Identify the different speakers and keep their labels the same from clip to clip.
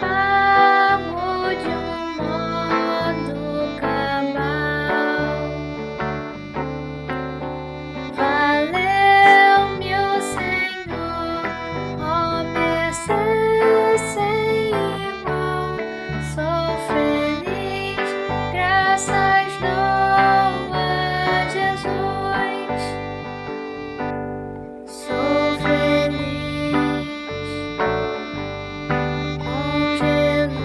Speaker 1: amo de um modo cabal. Valeu-me o Senhor, ó mercê sem igual. Sou feliz, graças dou a Jesus. Sou feliz com Jesus.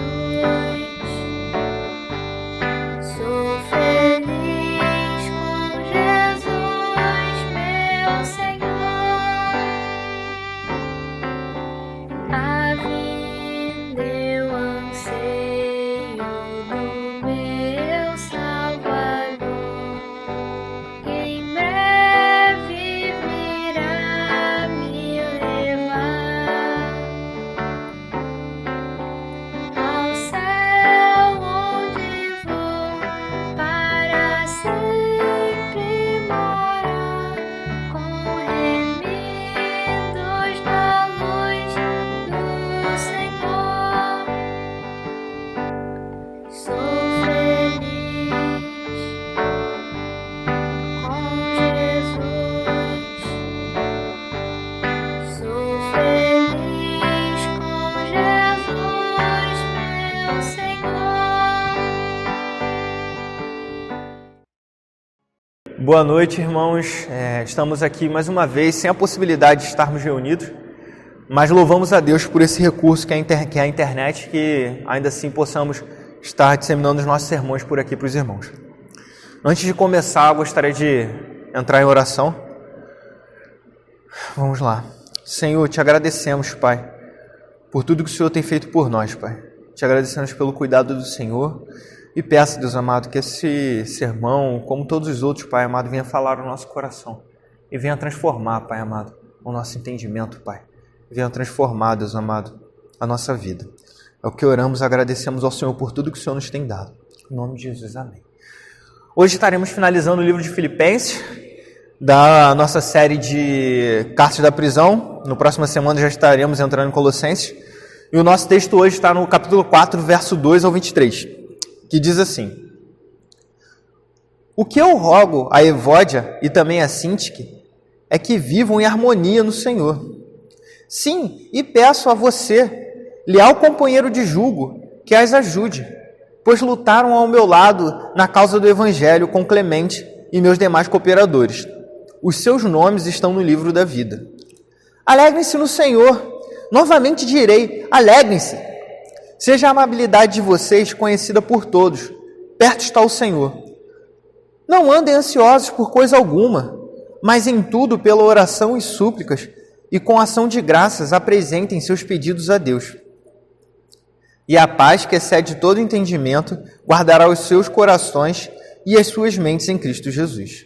Speaker 1: Sou feliz com Jesus, meu Senhor. A vida eu anseio do meu Salvador, que em breve virá me levar ao céu onde vou para sempre morar, com remidos da luz do Senhor. Sou feliz com Jesus. Sou feliz com Jesus, meu Senhor.
Speaker 2: Boa noite, irmãos. Estamos aqui mais uma vez, sem a possibilidade de estarmos reunidos, mas louvamos a Deus por esse recurso que é a internet, que ainda assim possamos estar disseminando os nossos sermões por aqui para os irmãos. Antes de começar, eu gostaria de entrar em oração. Vamos lá. Senhor, te agradecemos, Pai, por tudo que o Senhor tem feito por nós, Pai. Te agradecemos pelo cuidado do Senhor e peço, Deus amado, que esse sermão, como todos os outros, Pai amado, venha falar no nosso coração e venha transformar, Pai amado, o nosso entendimento, Pai. Venha transformar, Deus amado, a nossa vida. É o que oramos e agradecemos ao Senhor por tudo que o Senhor nos tem dado. Em nome de Jesus, amém. Hoje estaremos finalizando o livro de Filipenses, da nossa série de Cartas da Prisão. No próxima semana já estaremos entrando em Colossenses. E o nosso texto hoje está no capítulo 4, verso 2 ao 23, que diz assim: O que eu rogo a Evódia e também a Sintique é que vivam em harmonia no Senhor. Sim, e peço a você, leal companheiro de jugo, que as ajude, pois lutaram ao meu lado na causa do Evangelho com Clemente e meus demais cooperadores. Os seus nomes estão no livro da vida. Alegrem-se no Senhor. Novamente direi, alegrem-se. Seja a amabilidade de vocês conhecida por todos. Perto está o Senhor. Não andem ansiosos por coisa alguma, mas em tudo pela oração e súplicas, e com ação de graças apresentem seus pedidos a Deus. E a paz que excede todo entendimento guardará os seus corações e as suas mentes em Cristo Jesus.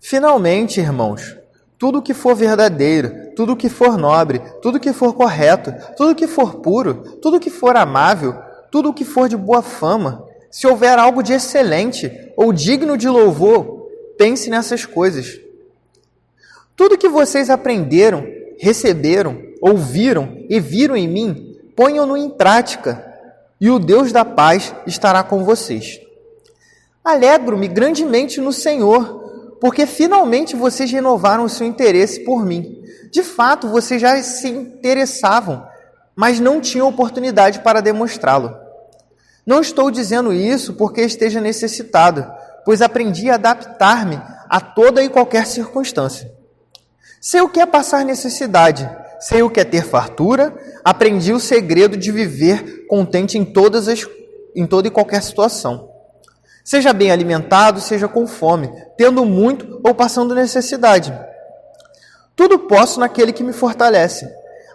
Speaker 2: Finalmente, irmãos, tudo que for verdadeiro, tudo que for nobre, tudo que for correto, tudo que for puro, tudo que for amável, tudo que for de boa fama, se houver algo de excelente ou digno de louvor, pense nessas coisas. Tudo que vocês aprenderam, receberam, ouviram e viram em mim, ponham-no em prática, e o Deus da paz estará com vocês. Alegro-me grandemente no Senhor, porque finalmente vocês renovaram o seu interesse por mim. De fato, vocês já se interessavam, mas não tinham oportunidade para demonstrá-lo. Não estou dizendo isso porque esteja necessitado, pois aprendi a adaptar-me a toda e qualquer circunstância. Sei o que é passar necessidade, sei o que é ter fartura, aprendi o segredo de viver contente em toda e qualquer situação. Seja bem alimentado, seja com fome, tendo muito ou passando necessidade. Tudo posso naquele que me fortalece.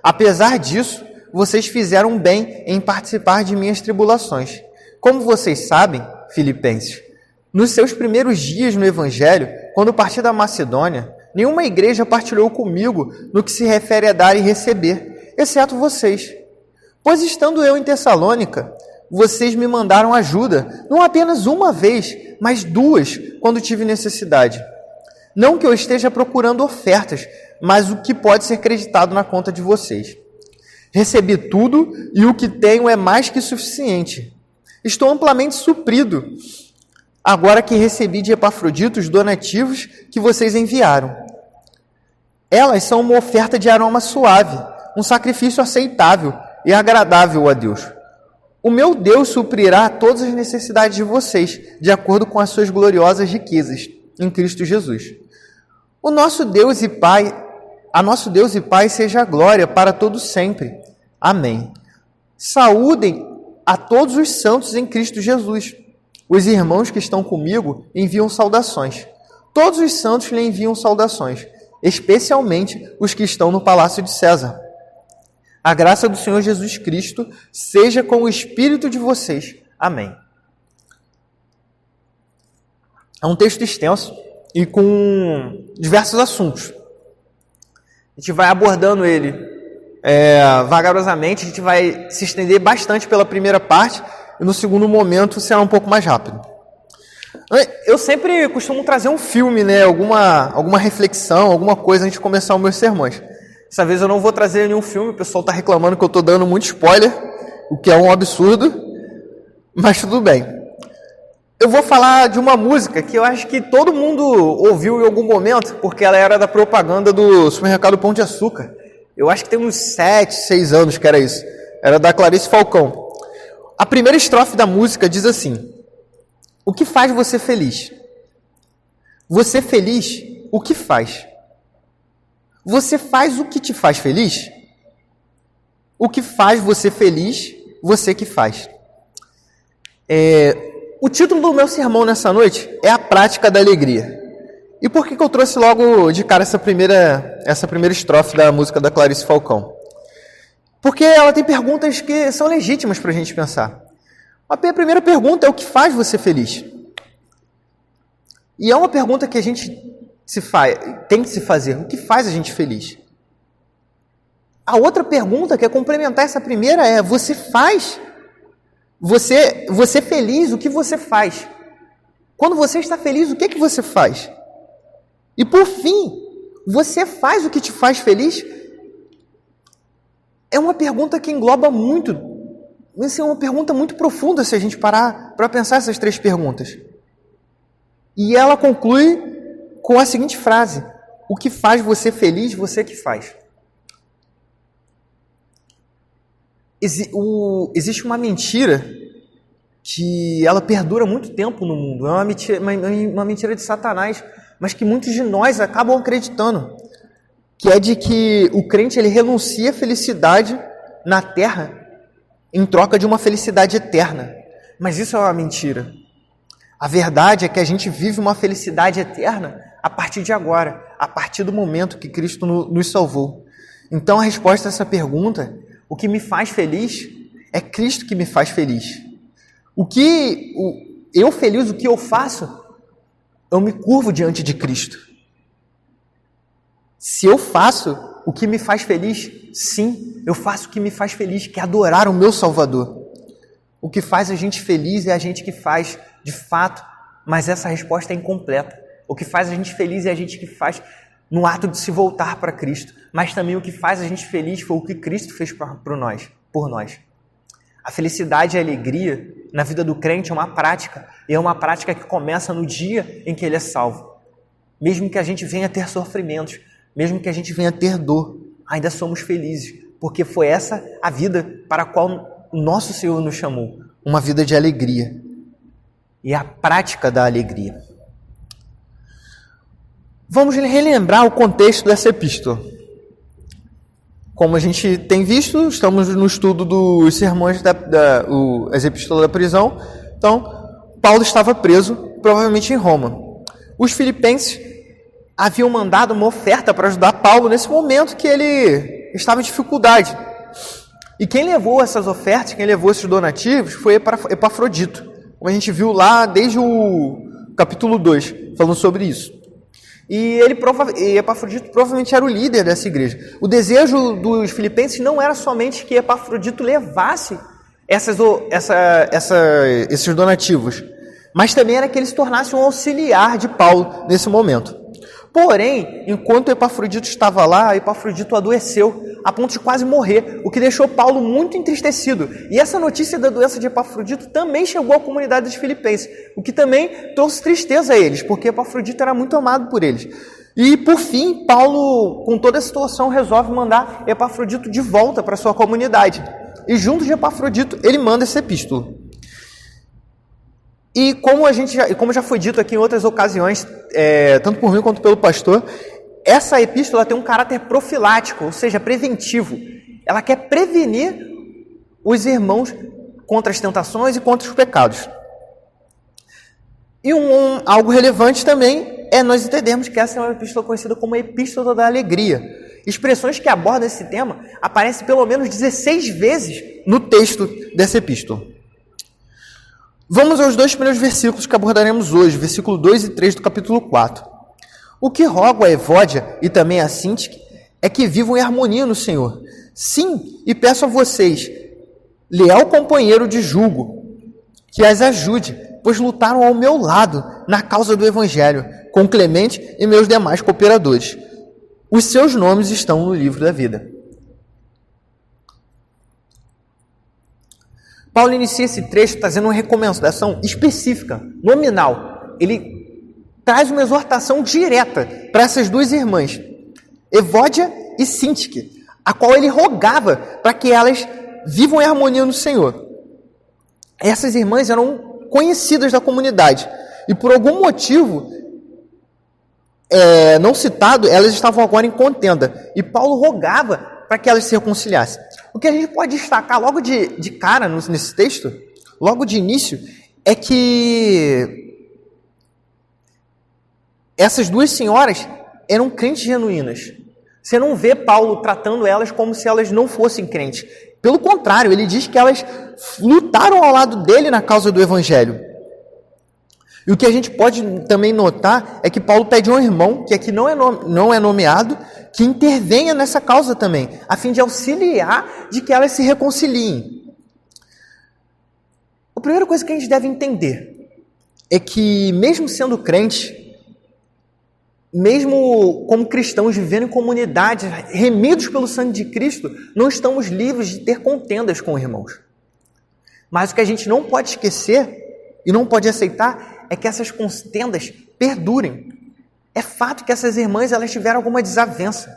Speaker 2: Apesar disso, vocês fizeram bem em participar de minhas tribulações. Como vocês sabem, Filipenses, nos seus primeiros dias no Evangelho, quando parti da Macedônia, nenhuma igreja partilhou comigo no que se refere a dar e receber, exceto vocês. Pois estando eu em Tessalônica, vocês me mandaram ajuda, não apenas uma vez, mas 2, quando tive necessidade. Não que eu esteja procurando ofertas, mas o que pode ser creditado na conta de vocês. Recebi tudo e o que tenho é mais que suficiente. Estou amplamente suprido, agora que recebi de Epafrodito os donativos que vocês enviaram. Elas são uma oferta de aroma suave, um sacrifício aceitável e agradável a Deus. O meu Deus suprirá todas as necessidades de vocês, de acordo com as suas gloriosas riquezas, em Cristo Jesus. A nosso Deus e Pai seja a glória para todos sempre. Amém. Saúdem a todos os santos em Cristo Jesus. Os irmãos que estão comigo enviam saudações. Todos os santos lhe enviam saudações, especialmente os que estão no palácio de César. A graça do Senhor Jesus Cristo seja com o espírito de vocês. Amém. É um texto extenso e com diversos assuntos. A gente vai abordando ele vagarosamente, a gente vai se estender bastante pela primeira parte e no segundo momento será um pouco mais rápido. Eu sempre costumo trazer um filme, né, alguma reflexão, alguma coisa antes de começar os meus sermões. Dessa vez eu não vou trazer nenhum filme, o pessoal está reclamando que eu estou dando muito spoiler, o que é um absurdo, mas tudo bem. Eu vou falar de uma música que eu acho que todo mundo ouviu em algum momento, porque ela era da propaganda do supermercado Pão de Açúcar. Eu acho que tem uns 7, 6 anos que era isso. Era da Clarice Falcão. A primeira estrofe da música diz assim: o que faz você feliz? Você feliz, o que faz? Você faz o que te faz feliz? O que faz você feliz, você que faz. O título do meu sermão nessa noite é A Prática da Alegria. E por que eu trouxe logo de cara essa primeira estrofe da música da Clarice Falcão? Porque ela tem perguntas que são legítimas para a gente pensar. A primeira pergunta é: o que faz você feliz? E é uma pergunta que a gente tem que se fazer: o que faz a gente feliz? A outra pergunta que é complementar essa primeira é: você feliz, o que você faz? Quando você está feliz, o que é que você faz? E por fim, você faz o que te faz feliz? É uma pergunta que engloba muito. Essa é uma pergunta muito profunda se a gente parar para pensar essas três perguntas. E ela conclui com a seguinte frase: o que faz você feliz, você que faz. Existe uma mentira que ela perdura muito tempo no mundo. É uma mentira de Satanás, mas que muitos de nós acabam acreditando, que é de que o crente ele renuncia à felicidade na terra em troca de uma felicidade eterna. Mas isso é uma mentira. A verdade é que a gente vive uma felicidade eterna a partir de agora, a partir do momento que Cristo nos salvou. Então a resposta a essa pergunta: o que me faz feliz, é Cristo que me faz feliz. O que eu faço, eu me curvo diante de Cristo. Se eu faço o que me faz feliz, sim, eu faço o que me faz feliz, que é adorar o meu Salvador. O que faz a gente feliz é a gente que faz, de fato, mas essa resposta é incompleta. O que faz a gente feliz é a gente que faz no ato de se voltar para Cristo, mas também o que faz a gente feliz foi o que Cristo fez por nós. A felicidade e a alegria na vida do crente é uma prática, e é uma prática que começa no dia em que ele é salvo. Mesmo que a gente venha ter sofrimentos, mesmo que a gente venha ter dor, ainda somos felizes, porque foi essa a vida para a qual o nosso Senhor nos chamou, uma vida de alegria. E a prática da alegria. Vamos relembrar o contexto dessa epístola. Como a gente tem visto, estamos no estudo dos sermões as epístolas da prisão. Então, Paulo estava preso, provavelmente em Roma. Os filipenses haviam mandado uma oferta para ajudar Paulo nesse momento que ele estava em dificuldade. E quem levou essas ofertas, quem levou esses donativos, foi Epafrodito, como a gente viu lá desde o capítulo 2, falando sobre isso. E Epafrodito provavelmente era o líder dessa igreja. O desejo dos filipenses não era somente que Epafrodito levasse esses donativos, mas também era que ele se tornasse um auxiliar de Paulo nesse momento. Porém, enquanto Epafrodito estava lá, Epafrodito adoeceu, a ponto de quase morrer, o que deixou Paulo muito entristecido. E essa notícia da doença de Epafrodito também chegou à comunidade de Filipenses, o que também trouxe tristeza a eles, porque Epafrodito era muito amado por eles. E, por fim, Paulo, com toda a situação, resolve mandar Epafrodito de volta para sua comunidade. E junto de Epafrodito, ele manda essa epístola. E como já foi dito aqui em outras ocasiões, tanto por mim quanto pelo pastor, essa epístola tem um caráter profilático, ou seja, preventivo. Ela quer prevenir os irmãos contra as tentações e contra os pecados. E algo relevante também é nós entendermos que essa é uma epístola conhecida como a Epístola da Alegria. Expressões que abordam esse tema aparecem pelo menos 16 vezes no texto dessa epístola. Vamos aos 2 primeiros versículos que abordaremos hoje, versículo 2 e 3 do capítulo 4. O que rogo a Evódia e também a Sintique é que vivam em harmonia no Senhor. Sim, e peço a vocês, leal companheiro de jugo, que as ajude, pois lutaram ao meu lado na causa do Evangelho, com Clemente e meus demais cooperadores. Os seus nomes estão no livro da vida. Paulo inicia esse trecho trazendo uma recomendação específica, nominal. Ele traz uma exortação direta para essas duas irmãs, Evódia e Sintique, a qual ele rogava para que elas vivam em harmonia no Senhor. Essas irmãs eram conhecidas da comunidade e por algum motivo não citado, elas estavam agora em contenda e Paulo rogava para que elas se reconciliassem. O que a gente pode destacar logo de cara nesse texto, logo de início, é que essas duas senhoras eram crentes genuínas. Você não vê Paulo tratando elas como se elas não fossem crentes. Pelo contrário, ele diz que elas lutaram ao lado dele na causa do Evangelho. E o que a gente pode também notar é que Paulo pede a um irmão, que aqui não é nomeado, que intervenha nessa causa também, a fim de auxiliar de que elas se reconciliem. A primeira coisa que a gente deve entender é que, mesmo sendo crente, mesmo como cristãos vivendo em comunidade, remidos pelo sangue de Cristo, não estamos livres de ter contendas com irmãos. Mas o que a gente não pode esquecer e não pode aceitar é que essas contendas perdurem. É fato que essas irmãs elas tiveram alguma desavença,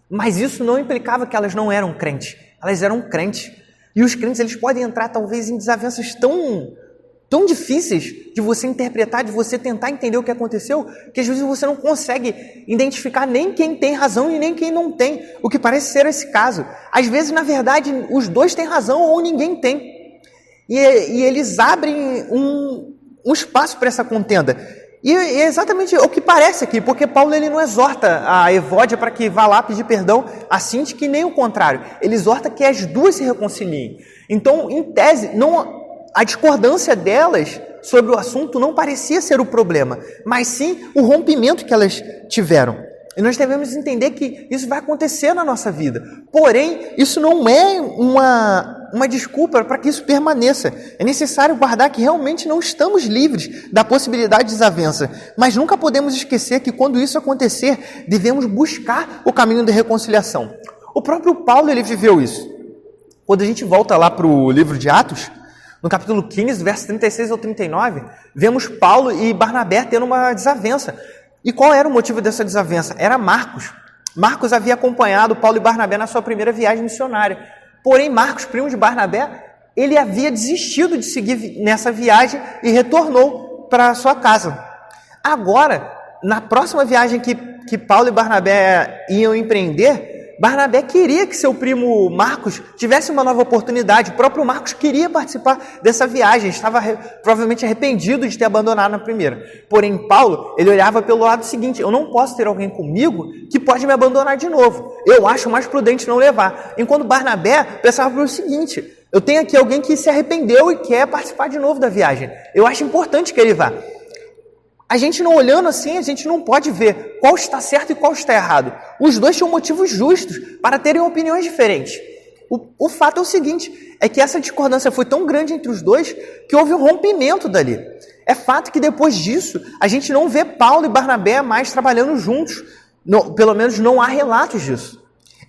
Speaker 2: mas isso não implicava que elas não eram crentes. Elas eram crentes. E os crentes eles podem entrar talvez em desavenças tão difíceis de você interpretar, de você tentar entender o que aconteceu, que às vezes você não consegue identificar nem quem tem razão e nem quem não tem, o que parece ser esse caso. Às vezes, na verdade, os dois têm razão ou ninguém tem. E eles abrem um espaço para essa contenda. E é exatamente o que parece aqui, porque Paulo ele não exorta a Evódia para que vá lá pedir perdão a Sintique, nem o contrário. Ele exorta que as duas se reconciliem. Então, em tese, a discordância delas sobre o assunto não parecia ser o problema, mas sim o rompimento que elas tiveram. E nós devemos entender que isso vai acontecer na nossa vida. Porém, isso não é uma desculpa para que isso permaneça. É necessário guardar que realmente não estamos livres da possibilidade de desavença. Mas nunca podemos esquecer que quando isso acontecer, devemos buscar o caminho da reconciliação. O próprio Paulo ele viveu isso. Quando a gente volta lá para o livro de Atos, no capítulo 15, versos 36 ao 39, vemos Paulo e Barnabé tendo uma desavença. E qual era o motivo dessa desavença? Era Marcos. Marcos havia acompanhado Paulo e Barnabé na sua primeira viagem missionária. Porém, Marcos, primo de Barnabé, ele havia desistido de seguir nessa viagem e retornou para sua casa. Agora, na próxima viagem que Paulo e Barnabé iam empreender, Barnabé queria que seu primo Marcos tivesse uma nova oportunidade. O próprio Marcos queria participar dessa viagem, estava provavelmente arrependido de ter abandonado na primeira. Porém, Paulo, ele olhava pelo lado seguinte: eu não posso ter alguém comigo que pode me abandonar de novo. Eu acho mais prudente não levar. Enquanto Barnabé pensava pelo seguinte: eu tenho aqui alguém que se arrependeu e quer participar de novo da viagem. Eu acho importante que ele vá. A gente não olhando assim, a gente não pode ver qual está certo e qual está errado. Os dois tinham motivos justos para terem opiniões diferentes. O fato é o seguinte, é que essa discordância foi tão grande entre os dois que houve um rompimento dali. É fato que depois disso, a gente não vê Paulo e Barnabé mais trabalhando juntos. Pelo menos não há relatos disso.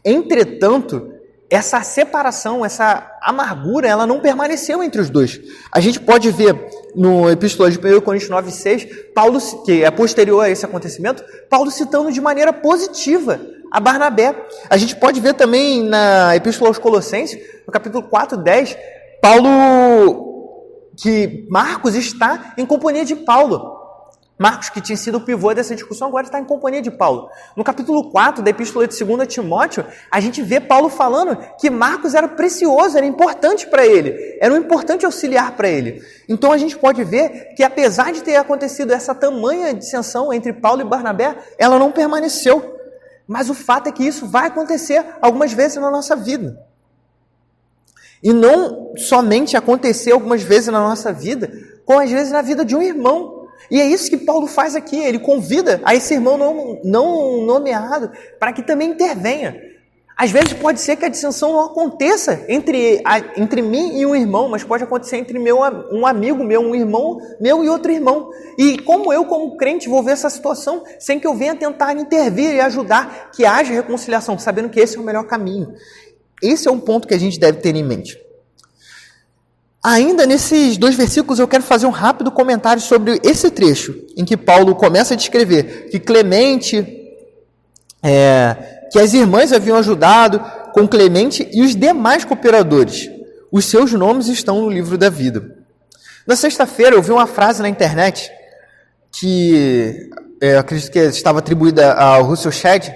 Speaker 2: Entretanto, essa separação, essa amargura, ela não permaneceu entre os dois. A gente pode ver no epístola de 1 Coríntios 9,6, Paulo, que é posterior a esse acontecimento, Paulo citando de maneira positiva a Barnabé. A gente pode ver também na epístola aos Colossenses, no capítulo 4:10, que Marcos está em companhia de Paulo. Marcos, que tinha sido o pivô dessa discussão, agora está em companhia de Paulo. No capítulo 4 da epístola de 2 Timóteo, a gente vê Paulo falando que Marcos era precioso, era importante para ele, era um importante auxiliar para ele. Então a gente pode ver que apesar de ter acontecido essa tamanha dissensão entre Paulo e Barnabé, ela não permaneceu. Mas o fato é que isso vai acontecer algumas vezes na nossa vida. E não somente acontecer algumas vezes na nossa vida, como às vezes na vida de um irmão. E é isso que Paulo faz aqui, ele convida a esse irmão não nomeado para que também intervenha. Às vezes pode ser que a dissensão não aconteça entre mim e um irmão, mas pode acontecer entre um amigo meu, um irmão meu e outro irmão. E como eu, como crente, vou ver essa situação sem que eu venha tentar intervir e ajudar que haja reconciliação, sabendo que esse é o melhor caminho. Esse é um ponto que a gente deve ter em mente. Ainda nesses 2 versículos eu quero fazer um rápido comentário sobre esse trecho, em que Paulo começa a descrever que Clemente, que as irmãs haviam ajudado com Clemente e os demais cooperadores. Os seus nomes estão no livro da vida. Na sexta-feira eu vi uma frase na internet que eu acredito que estava atribuída ao Russell Shedd,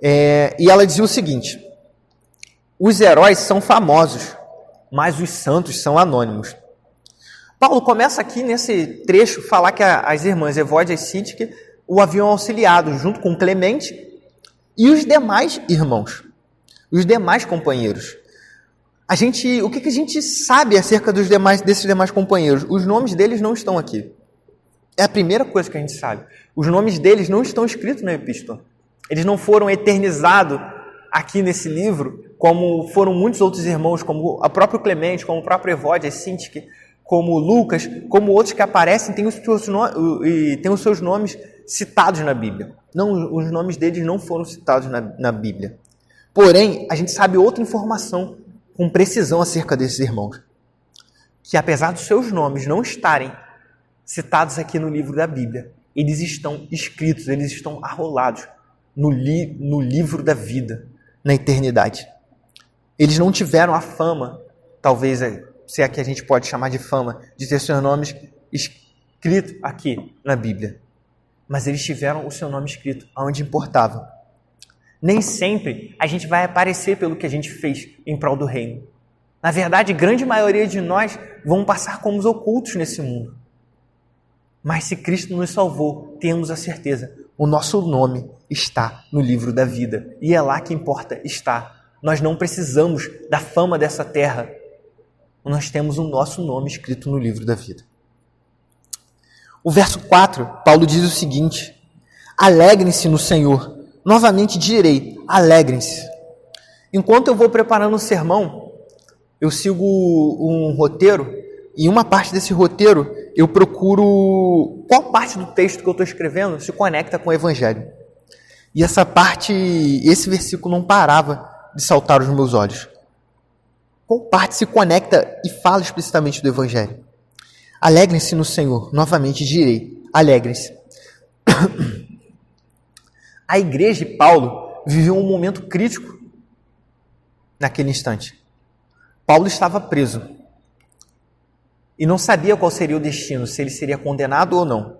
Speaker 2: e ela dizia o seguinte: os heróis são famosos, mas os santos são anônimos. Paulo começa aqui nesse trecho a falar que as irmãs Evódia e Síntike o haviam auxiliado junto com Clemente e os demais irmãos, os demais companheiros. O que a gente sabe acerca desses demais companheiros? Os nomes deles não estão aqui. É a primeira coisa que a gente sabe. Os nomes deles não estão escritos na epístola. Eles não foram eternizados aqui nesse livro, como foram muitos outros irmãos, como o próprio Clemente, como o próprio Evódia e Síntike, como Lucas, como outros que aparecem têm os seus nomes citados na Bíblia. Não, os nomes deles não foram citados na Bíblia. Porém, a gente sabe outra informação com precisão acerca desses irmãos, que apesar dos seus nomes não estarem citados aqui no livro da Bíblia, eles estão escritos, eles estão arrolados no livro da vida, na eternidade. Eles não tiveram a fama, talvez, se é que a gente pode chamar de fama, de ter seus nomes escritos aqui na Bíblia. Mas eles tiveram o seu nome escrito aonde importava. Nem sempre a gente vai aparecer pelo que a gente fez em prol do reino. Na verdade, a grande maioria de nós vão passar como os ocultos nesse mundo. Mas se Cristo nos salvou, temos a certeza, o nosso nome está no livro da vida. E é lá que importa estar. Nós não precisamos da fama dessa terra. Nós temos o nosso nome escrito no livro da vida. O verso 4, Paulo diz o seguinte: alegrem-se no Senhor. Novamente direi, alegrem-se. Enquanto eu vou preparando o sermão, eu sigo um roteiro, e uma parte desse roteiro eu procuro qual parte do texto que eu estou escrevendo se conecta com o Evangelho. E esse versículo não parava de saltar aos meus olhos. Qual parte se conecta e fala explicitamente do Evangelho? Alegrem-se no Senhor. Novamente direi, alegrem-se. A igreja de Paulo viveu um momento crítico naquele instante. Paulo estava preso e não sabia qual seria o destino, se ele seria condenado ou não.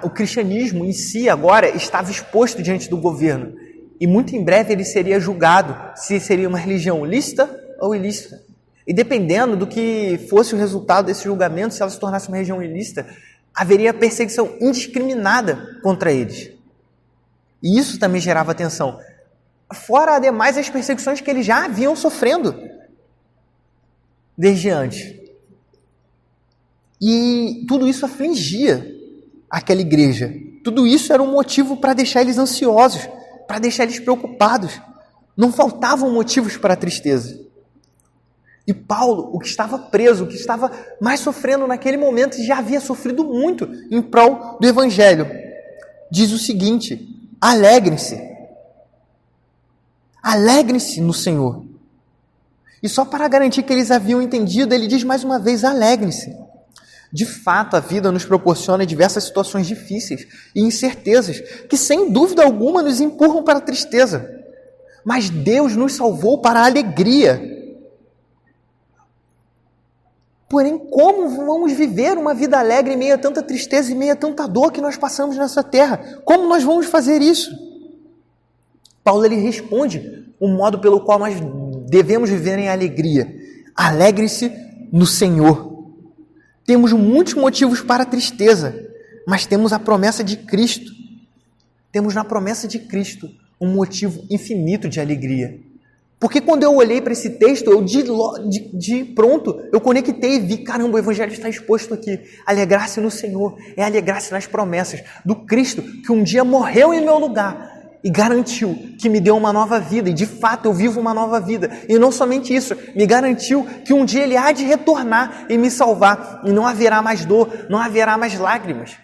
Speaker 2: O cristianismo em si agora estava exposto diante do governo e muito em breve ele seria julgado se seria uma religião lícita ou ilícita. E dependendo do que fosse o resultado desse julgamento, se ela se tornasse uma religião ilícita, haveria perseguição indiscriminada contra eles. E isso também gerava tensão. Fora, ademais, as perseguições que eles já vinham sofrendo desde antes. E tudo isso afligia aquela igreja. Tudo isso era um motivo para deixar eles ansiosos, para deixar eles preocupados. Não faltavam motivos para a tristeza. E Paulo, o que estava preso, o que estava mais sofrendo naquele momento, já havia sofrido muito em prol do Evangelho, diz o seguinte: alegrem-se. Alegrem-se no Senhor. E só para garantir que eles haviam entendido, ele diz mais uma vez: alegrem-se. De fato, a vida nos proporciona diversas situações difíceis e incertezas que, sem dúvida alguma, nos empurram para a tristeza. Mas Deus nos salvou para a alegria. Porém, como vamos viver uma vida alegre em meio a tanta tristeza e em meio a tanta dor que nós passamos nessa terra? Como nós vamos fazer isso? Paulo ele responde o modo pelo qual nós devemos viver em alegria. Alegre-se no Senhor. Temos muitos motivos para a tristeza, mas temos a promessa de Cristo. Temos na promessa de Cristo um motivo infinito de alegria. Porque quando eu olhei para esse texto, eu de pronto, eu conectei e vi, caramba, o Evangelho está exposto aqui. Alegrar-se no Senhor é alegrar-se nas promessas do Cristo, que um dia morreu em meu lugar e garantiu que me deu uma nova vida. E de fato eu vivo uma nova vida. E não somente isso, me garantiu que um dia Ele há de retornar e me salvar. E não haverá mais dor, não haverá mais lágrimas,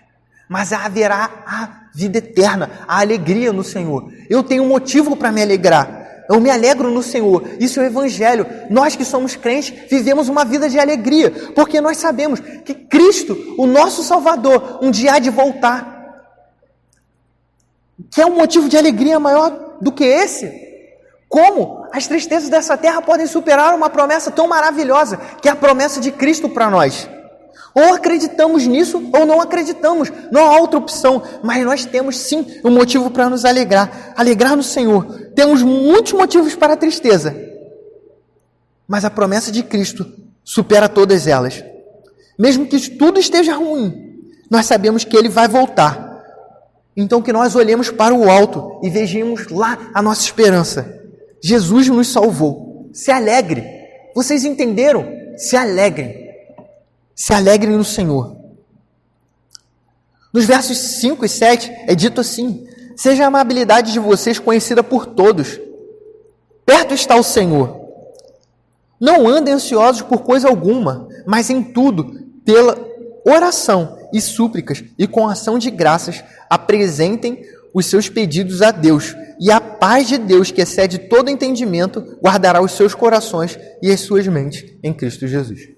Speaker 2: mas haverá a vida eterna, a alegria no Senhor. Eu tenho motivo para me alegrar. Eu me alegro no Senhor. Isso é o Evangelho. Nós que somos crentes, vivemos uma vida de alegria, porque nós sabemos que Cristo, o nosso Salvador, um dia há de voltar. Que é um motivo de alegria maior do que esse? Como as tristezas dessa terra podem superar uma promessa tão maravilhosa, que é a promessa de Cristo para nós? Ou acreditamos nisso, ou não acreditamos. Não há outra opção. Mas nós temos sim um motivo para nos alegrar. Alegrar no Senhor. Temos muitos motivos para a tristeza. Mas a promessa de Cristo supera todas elas. Mesmo que tudo esteja ruim, nós sabemos que Ele vai voltar. Então que nós olhemos para o alto e vejamos lá a nossa esperança. Jesus nos salvou. Se alegre. Vocês entenderam? Se alegrem. Se alegrem no Senhor. Nos versos 5 e 7 é dito assim: seja a amabilidade de vocês conhecida por todos. Perto está o Senhor. Não andem ansiosos por coisa alguma, mas em tudo, pela oração e súplicas e com ação de graças, apresentem os seus pedidos a Deus. E a paz de Deus, que excede todo entendimento, guardará os seus corações e as suas mentes em Cristo Jesus.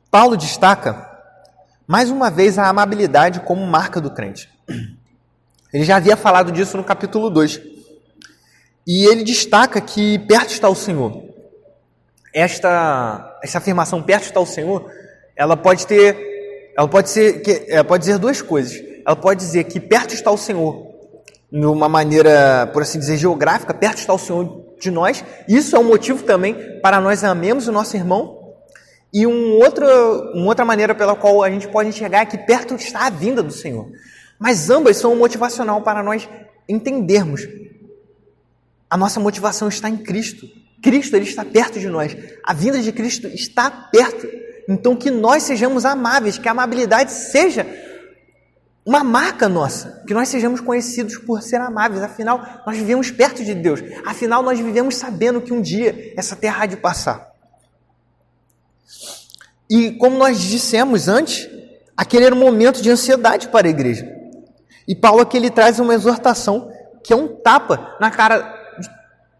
Speaker 2: Paulo destaca, mais uma vez, a amabilidade como marca do crente. Ele já havia falado disso no capítulo 2. E ele destaca que perto está o Senhor. Esta afirmação, perto está o Senhor, ela pode dizer duas coisas. Ela pode dizer que perto está o Senhor, de uma maneira, por assim dizer, geográfica, perto está o Senhor de nós. Isso é um motivo também para nós amemos o nosso irmão. E uma outra maneira pela qual a gente pode enxergar é que perto está a vinda do Senhor. Mas ambas são motivacional para nós entendermos. A nossa motivação está em Cristo. Cristo, Ele está perto de nós. A vinda de Cristo está perto. Então que nós sejamos amáveis, que a amabilidade seja uma marca nossa. Que nós sejamos conhecidos por ser amáveis. Afinal, nós vivemos perto de Deus. Afinal, nós vivemos sabendo que um dia essa terra há de passar. E como nós dissemos antes, aquele era um momento de ansiedade para a igreja. E Paulo aqui ele traz uma exortação que é um tapa na cara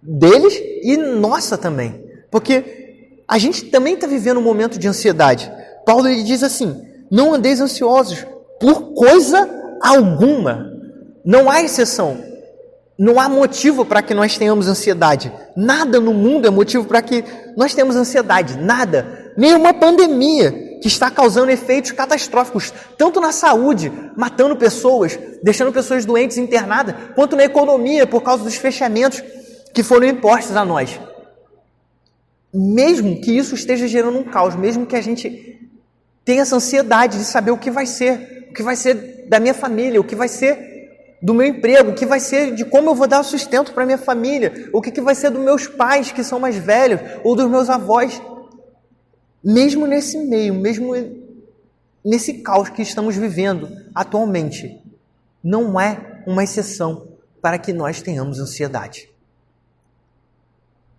Speaker 2: deles e nossa também. Porque a gente também está vivendo um momento de ansiedade. Paulo ele diz assim: não andeis ansiosos por coisa alguma. Não há exceção. Não há motivo para que nós tenhamos ansiedade. Nada no mundo é motivo para que nós tenhamos ansiedade. Nada. Nenhuma pandemia que está causando efeitos catastróficos, tanto na saúde, matando pessoas, deixando pessoas doentes internadas, quanto na economia, por causa dos fechamentos que foram impostos a nós. Mesmo que isso esteja gerando um caos, mesmo que a gente tenha essa ansiedade de saber o que vai ser da minha família, o que vai ser do meu emprego, o que vai ser de como eu vou dar o sustento para minha família, o que vai ser dos meus pais que são mais velhos, ou dos meus avós. Mesmo nesse meio, mesmo nesse caos que estamos vivendo atualmente, não é uma exceção para que nós tenhamos ansiedade.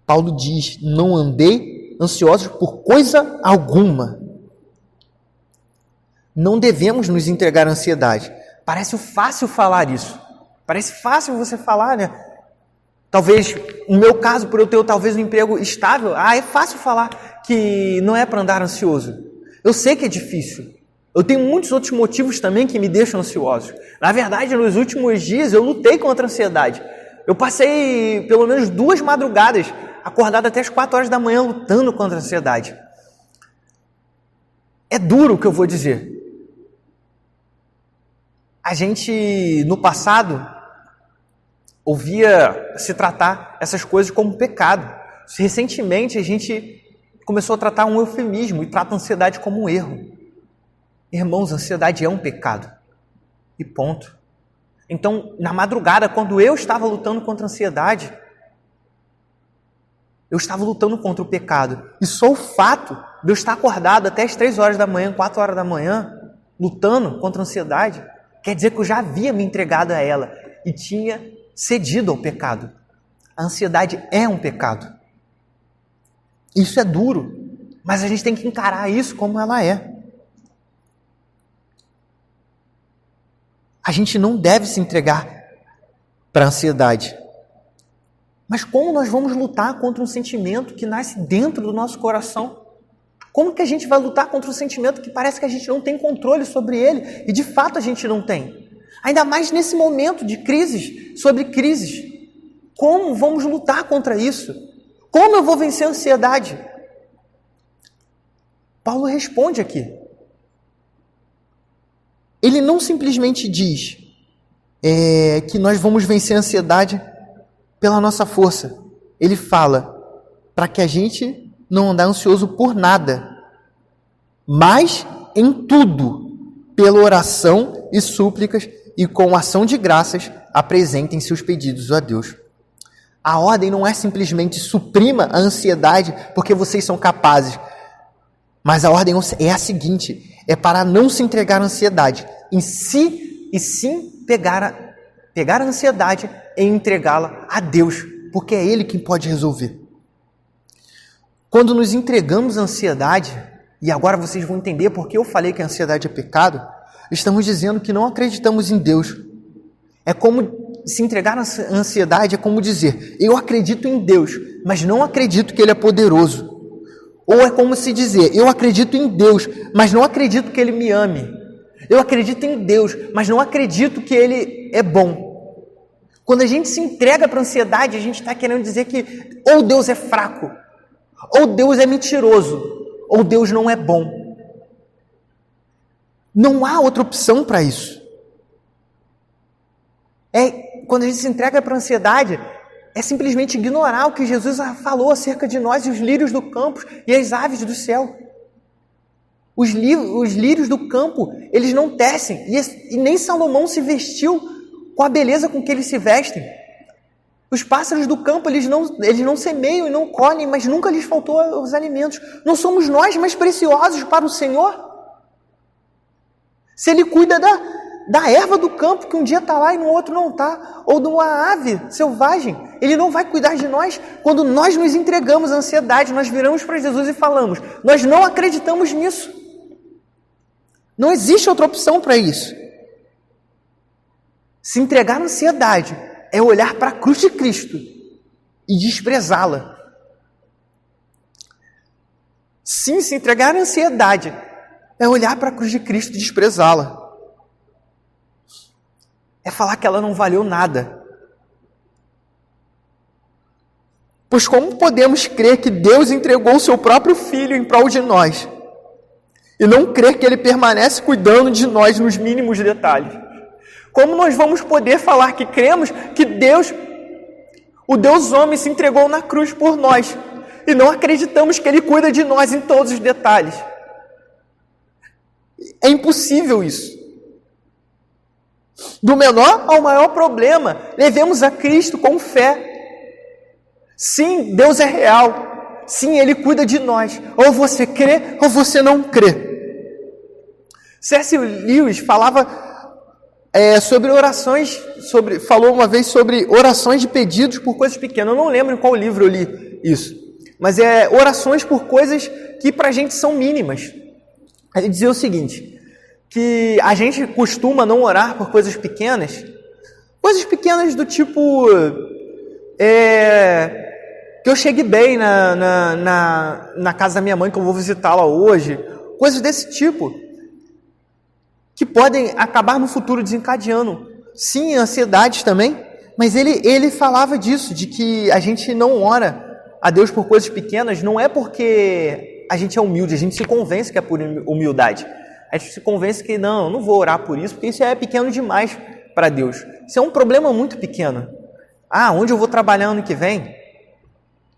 Speaker 2: Paulo diz: não andei ansiosos por coisa alguma. Não devemos nos entregar à ansiedade. Parece fácil falar isso. Parece fácil você falar, né? Talvez, no meu caso, por eu ter talvez um emprego estável, é fácil falar que não é para andar ansioso. Eu sei que é difícil. Eu tenho muitos outros motivos também que me deixam ansioso. Na verdade, nos últimos dias, eu lutei contra a ansiedade. Eu passei pelo menos 2 madrugadas acordado até as 4 horas da manhã lutando contra a ansiedade. É duro o que eu vou dizer. A gente, no passado, ouvia se tratar essas coisas como pecado. Recentemente, a gente começou a tratar um eufemismo e trata a ansiedade como um erro. Irmãos, a ansiedade é um pecado. E ponto. Então, na madrugada, quando eu estava lutando contra a ansiedade, eu estava lutando contra o pecado. E só o fato de eu estar acordado até as 3 horas da manhã, 4 horas da manhã, lutando contra a ansiedade, quer dizer que eu já havia me entregado a ela e tinha cedido ao pecado. A ansiedade é um pecado. Isso é duro, mas a gente tem que encarar isso como ela é. A gente não deve se entregar para a ansiedade. Mas como nós vamos lutar contra um sentimento que nasce dentro do nosso coração? Como que a gente vai lutar contra um sentimento que parece que a gente não tem controle sobre ele? E de fato a gente não tem. Ainda mais nesse momento de crises, sobre crises. Como vamos lutar contra isso? Como eu vou vencer a ansiedade? Paulo responde aqui. Ele não simplesmente diz que nós vamos vencer a ansiedade pela nossa força. Ele fala para que a gente não andar ansioso por nada, mas em tudo, pela oração e súplicas e com ação de graças, apresentem seus pedidos a Deus. A ordem não é simplesmente suprima a ansiedade porque vocês são capazes, mas a ordem é a seguinte: é para não se entregar à ansiedade em si, e sim pegar a ansiedade e entregá-la a Deus, porque é Ele quem pode resolver. Quando nos entregamos à ansiedade, e agora vocês vão entender porque eu falei que a ansiedade é pecado, estamos dizendo que não acreditamos em Deus. É como se entregar à ansiedade, é como dizer: eu acredito em Deus, mas não acredito que Ele é poderoso. Ou é como se dizer: eu acredito em Deus, mas não acredito que Ele me ame. Eu acredito em Deus, mas não acredito que Ele é bom. Quando a gente se entrega para a ansiedade, a gente está querendo dizer que ou Deus é fraco, ou Deus é mentiroso, ou Deus não é bom. Não há outra opção para isso. Quando a gente se entrega para a ansiedade, é simplesmente ignorar o que Jesus falou acerca de nós e os lírios do campo e as aves do céu. Os lírios do campo, eles não tecem, e nem Salomão se vestiu com a beleza com que eles se vestem. Os pássaros do campo, eles não semeiam e não colhem, mas nunca lhes faltou os alimentos. Não somos nós mais preciosos para o Senhor? Se Ele cuida da erva do campo, que um dia está lá e no outro não está, ou de uma ave selvagem, Ele não vai cuidar de nós? Quando nós nos entregamos à ansiedade, nós viramos para Jesus e falamos: nós não acreditamos nisso. Não existe outra opção para isso. Se entregar à ansiedade é olhar para a cruz de Cristo e desprezá-la. Sim, se entregar à ansiedade é olhar para a cruz de Cristo e desprezá-la. É falar que ela não valeu nada. Pois como podemos crer que Deus entregou o seu próprio Filho em prol de nós e não crer que Ele permanece cuidando de nós nos mínimos detalhes? Como nós vamos poder falar que cremos que Deus, o Deus homem, se entregou na cruz por nós e não acreditamos que Ele cuida de nós em todos os detalhes? É impossível isso. Do menor ao maior problema, levemos a Cristo com fé. Sim, Deus é real. Sim, Ele cuida de nós. Ou você crê, ou você não crê. C.S. Lewis falava sobre orações, falou uma vez sobre orações de pedidos por coisas pequenas. Eu não lembro em qual livro eu li isso, mas é orações por coisas que pra gente são mínimas. Ele dizia o seguinte, que a gente costuma não orar por coisas pequenas do tipo que eu chegue bem na casa da minha mãe, que eu vou visitá-la hoje, coisas desse tipo, que podem acabar no futuro desencadeando, sim, ansiedades também, mas ele falava disso, de que a gente não ora a Deus por coisas pequenas, não é porque a gente é humilde, a gente se convence que é por humildade, a gente se convence que não vou orar por isso, porque isso é pequeno demais para Deus, isso é um problema muito pequeno. Onde eu vou trabalhar ano que vem?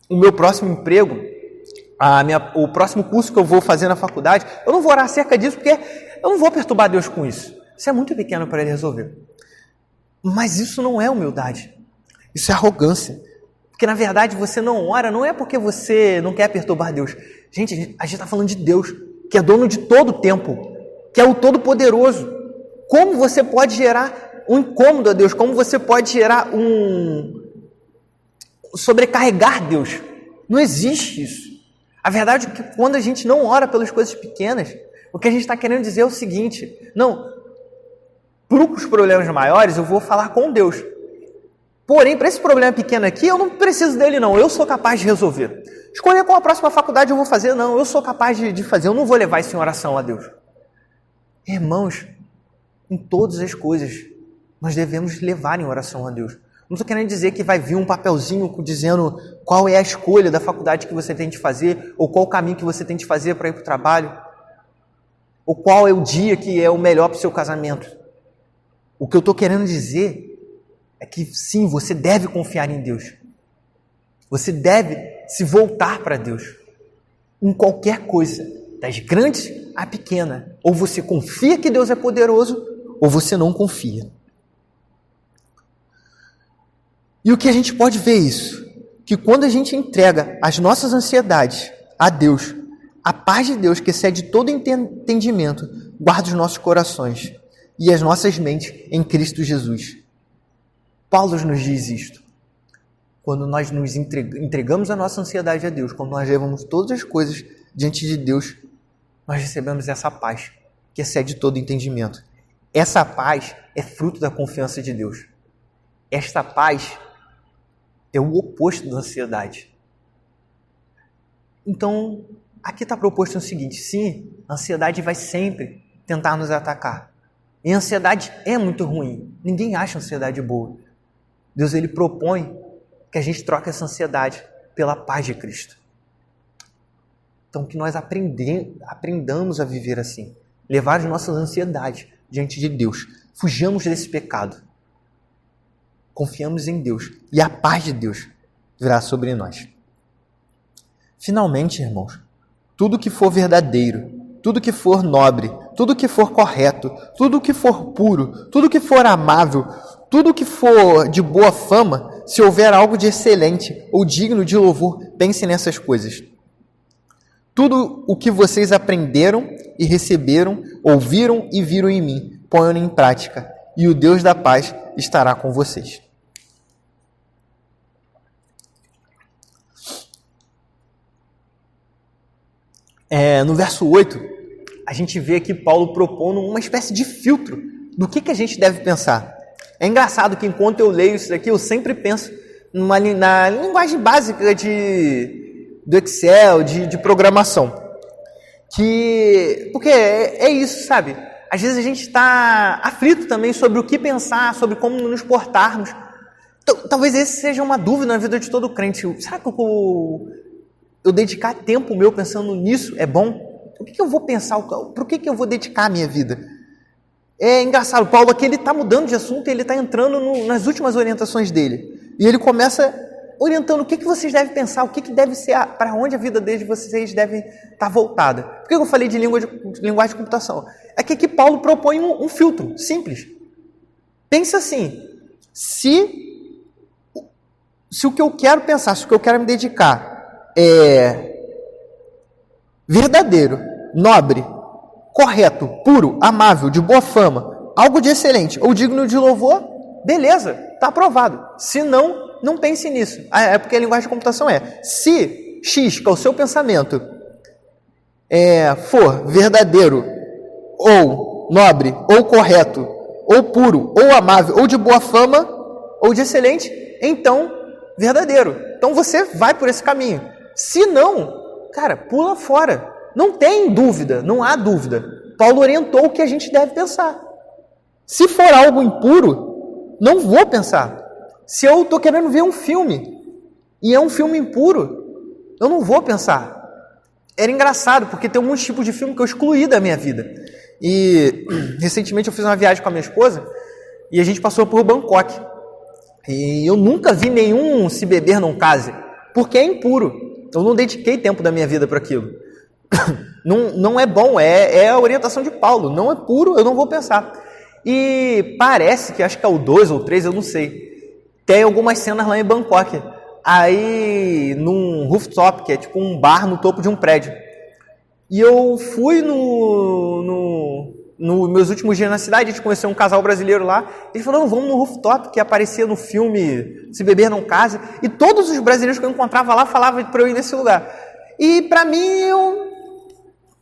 Speaker 2: O meu próximo emprego, o próximo curso que eu vou fazer na faculdade, eu não vou orar acerca disso, porque eu não vou perturbar Deus com isso. Isso é muito pequeno para Ele resolver. Mas isso não é humildade. Isso é arrogância. Porque, na verdade, você não ora, não é porque você não quer perturbar Deus. Gente, a gente está falando de Deus, que é dono de todo o tempo, que é o Todo-Poderoso. Como você pode gerar um incômodo a Deus? Como você pode gerar sobrecarregar Deus? Não existe isso. A verdade é que quando a gente não ora pelas coisas pequenas, o que a gente está querendo dizer é o seguinte, para os problemas maiores eu vou falar com Deus. Porém, para esse problema pequeno aqui, eu não preciso dele não, eu sou capaz de resolver. Escolher qual a próxima faculdade eu vou fazer, não, eu sou capaz de fazer, eu não vou levar isso em oração a Deus. Irmãos, em todas as coisas, nós devemos levar em oração a Deus. Não estou querendo dizer que vai vir um papelzinho dizendo qual é a escolha da faculdade que você tem de fazer, ou qual o caminho que você tem de fazer para ir para o trabalho, ou qual é o dia que é o melhor para o seu casamento. O que eu estou querendo dizer é que sim, você deve confiar em Deus. Você deve se voltar para Deus. Em qualquer coisa, das grandes à pequena. Ou você confia que Deus é poderoso, ou você não confia. E o que a gente pode ver isso? Que quando a gente entrega as nossas ansiedades a Deus, a paz de Deus, que excede todo entendimento, guarda os nossos corações e as nossas mentes em Cristo Jesus. Paulo nos diz isto. Quando nós nos entregamos a nossa ansiedade a Deus, quando nós levamos todas as coisas diante de Deus, nós recebemos essa paz que excede todo entendimento. Essa paz é fruto da confiança de Deus. Esta paz é o oposto da ansiedade. Então, aqui está proposto o seguinte, sim, a ansiedade vai sempre tentar nos atacar. E a ansiedade é muito ruim. Ninguém acha a ansiedade boa. Deus, Ele propõe que a gente troque essa ansiedade pela paz de Cristo. Então, que nós aprendamos a viver assim. Levar as nossas ansiedades diante de Deus. Fujamos desse pecado. Confiamos em Deus e a paz de Deus virá sobre nós. Finalmente, irmãos, tudo que for verdadeiro, tudo que for nobre, tudo que for correto, tudo que for puro, tudo que for amável, tudo que for de boa fama, se houver algo de excelente ou digno de louvor, pense nessas coisas. Tudo o que vocês aprenderam e receberam, ouviram e viram em mim, ponham em prática, e o Deus da paz estará com vocês. No verso 8, a gente vê aqui Paulo propondo uma espécie de filtro do que a gente deve pensar. É engraçado que enquanto eu leio isso daqui, eu sempre penso na linguagem básica do Excel, de programação. Porque é isso, sabe? Às vezes a gente está aflito também sobre o que pensar, sobre como nos portarmos. Talvez esse seja uma dúvida na vida de todo crente. Será que eu dedicar tempo meu pensando nisso é bom? O que eu vou pensar? Por que eu vou dedicar a minha vida? É engraçado, Paulo aqui ele está mudando de assunto e ele está entrando nas últimas orientações dele. E ele começa orientando o que vocês devem pensar, o que deve ser, para onde a vida de vocês deve estar voltada. Por que eu falei de linguagem de computação? É que aqui Paulo propõe um filtro simples. Pensa assim, se o que eu quero pensar, se o que eu quero me dedicar é verdadeiro, nobre, correto, puro, amável, de boa fama, algo de excelente ou digno de louvor, beleza, está aprovado. Se não, não pense nisso. É porque a linguagem de computação se X, que é o seu pensamento, for verdadeiro, ou nobre, ou correto, ou puro, ou amável, ou de boa fama, ou de excelente, então verdadeiro. Então você vai por esse caminho. Se não, cara, pula fora. Não tem dúvida, não há dúvida. Paulo orientou o que a gente deve pensar. Se for algo impuro, não vou pensar. Se eu estou querendo ver um filme e é um filme impuro, eu não vou pensar. Era engraçado, porque tem alguns tipos de filme que eu excluí da minha vida. E recentemente eu fiz uma viagem com a minha esposa e a gente passou por Bangkok. E eu nunca vi nenhum Se Beber Não Case, porque é impuro. Eu não dediquei tempo da minha vida para aquilo. Não é bom, é a orientação de Paulo. Não é puro, eu não vou pensar. E parece que, acho que é o 2 ou 3, eu não sei. Tem algumas cenas lá em Bangkok. Aí, num rooftop, que é tipo um bar no topo de um prédio. E eu fui nos meus últimos dias na cidade, a gente conheceu um casal brasileiro lá. Eles falaram, vamos no rooftop, que aparecia no filme Se Beber Não Case. E todos os brasileiros que eu encontrava lá falavam para eu ir nesse lugar. E para mim, eu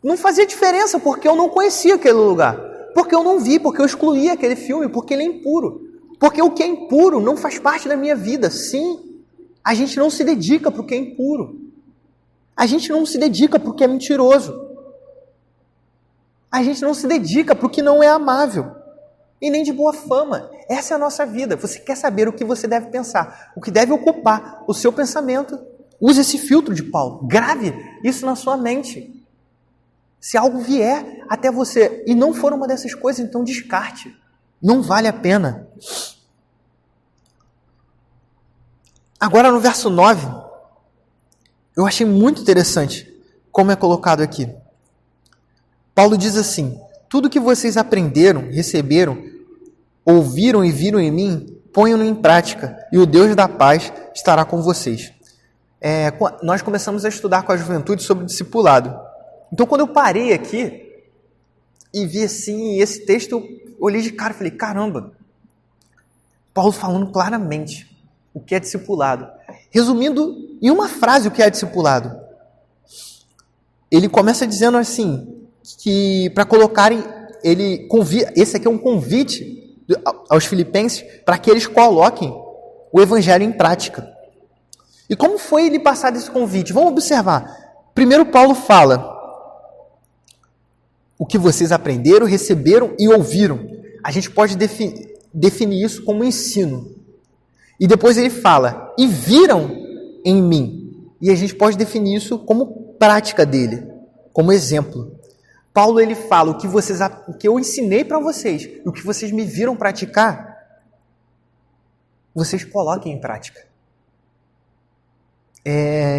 Speaker 2: não fazia diferença, porque eu não conhecia aquele lugar. Porque eu não vi, porque eu excluí aquele filme, porque ele é impuro. Porque o que é impuro não faz parte da minha vida. Sim, a gente não se dedica para o que é impuro. A gente não se dedica para o que é mentiroso. A gente não se dedica para o que não é amável. E nem de boa fama. Essa é a nossa vida. Você quer saber o que você deve pensar. O que deve ocupar o seu pensamento. Use esse filtro de Paulo. Grave isso na sua mente. Se algo vier até você e não for uma dessas coisas, então descarte. Não vale a pena. Agora no verso 9, eu achei muito interessante como é colocado aqui. Paulo diz assim, tudo que vocês aprenderam, receberam, ouviram e viram em mim, ponham-no em prática, e o Deus da paz estará com vocês. Nós começamos a estudar com a juventude sobre o discipulado. Então, quando eu parei aqui e vi assim, esse texto, eu olhei de cara e falei, caramba, Paulo falando claramente o que é discipulado. Resumindo em uma frase o que é discipulado. Ele começa dizendo assim, que para colocarem, esse aqui é um convite aos filipenses para que eles coloquem o evangelho em prática. E como foi ele passar desse convite? Vamos observar. Primeiro Paulo fala o que vocês aprenderam, receberam e ouviram. A gente pode definir isso como ensino. E depois ele fala, e viram em mim. E a gente pode definir isso como prática dele, como exemplo. Paulo ele fala, o que eu ensinei para vocês, e o que vocês me viram praticar, vocês coloquem em prática.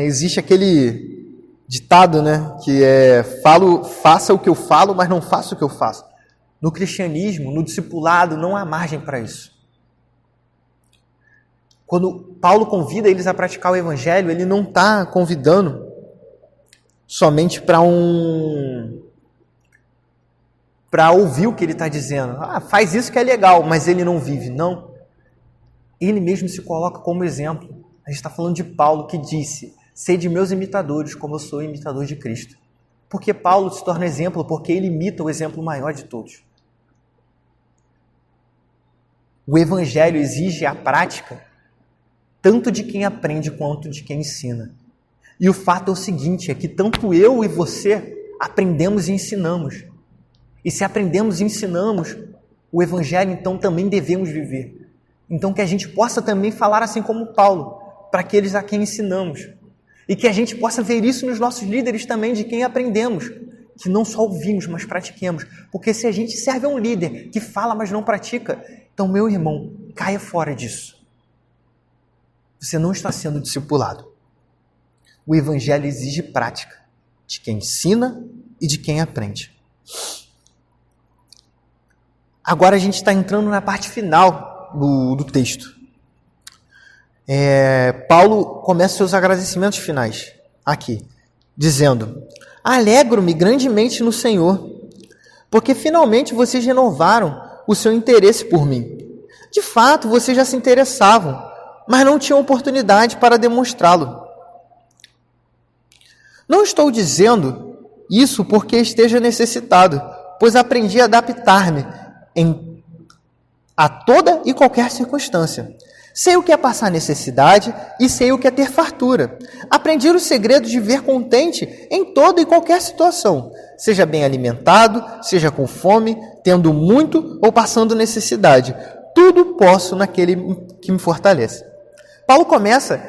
Speaker 2: Existe aquele ditado, né, que faça o que eu falo, mas não faça o que eu faço. No cristianismo, no discipulado, não há margem para isso. Quando Paulo convida eles a praticar o evangelho, ele não está convidando somente para ouvir o que ele está dizendo. Faz isso que é legal, mas ele não vive. Não. Ele mesmo se coloca como exemplo. A gente está falando de Paulo que disse, sede meus imitadores, como eu sou imitador de Cristo. Porque Paulo se torna exemplo, porque ele imita o exemplo maior de todos. O evangelho exige a prática, tanto de quem aprende quanto de quem ensina. E o fato é o seguinte, é que tanto eu e você aprendemos e ensinamos. E se aprendemos e ensinamos o evangelho, então também devemos viver. Então que a gente possa também falar assim como Paulo, para aqueles a quem ensinamos. E que a gente possa ver isso nos nossos líderes também, de quem aprendemos. Que não só ouvimos, mas pratiquemos. Porque se a gente serve a um líder que fala, mas não pratica, então, meu irmão, caia fora disso. Você não está sendo discipulado. O evangelho exige prática de quem ensina e de quem aprende. Agora a gente está entrando na parte final do texto. Paulo começa seus agradecimentos finais aqui, dizendo, alegro-me grandemente no Senhor, porque finalmente vocês renovaram o seu interesse por mim. De fato, vocês já se interessavam, mas não tinham oportunidade para demonstrá-lo. Não estou dizendo isso porque esteja necessitado, pois aprendi a adaptar-me a toda e qualquer circunstância. Sei o que é passar necessidade e sei o que é ter fartura. Aprendi o segredo de viver contente em toda e qualquer situação, seja bem alimentado, seja com fome, tendo muito ou passando necessidade. Tudo posso naquele que me fortalece. Paulo começa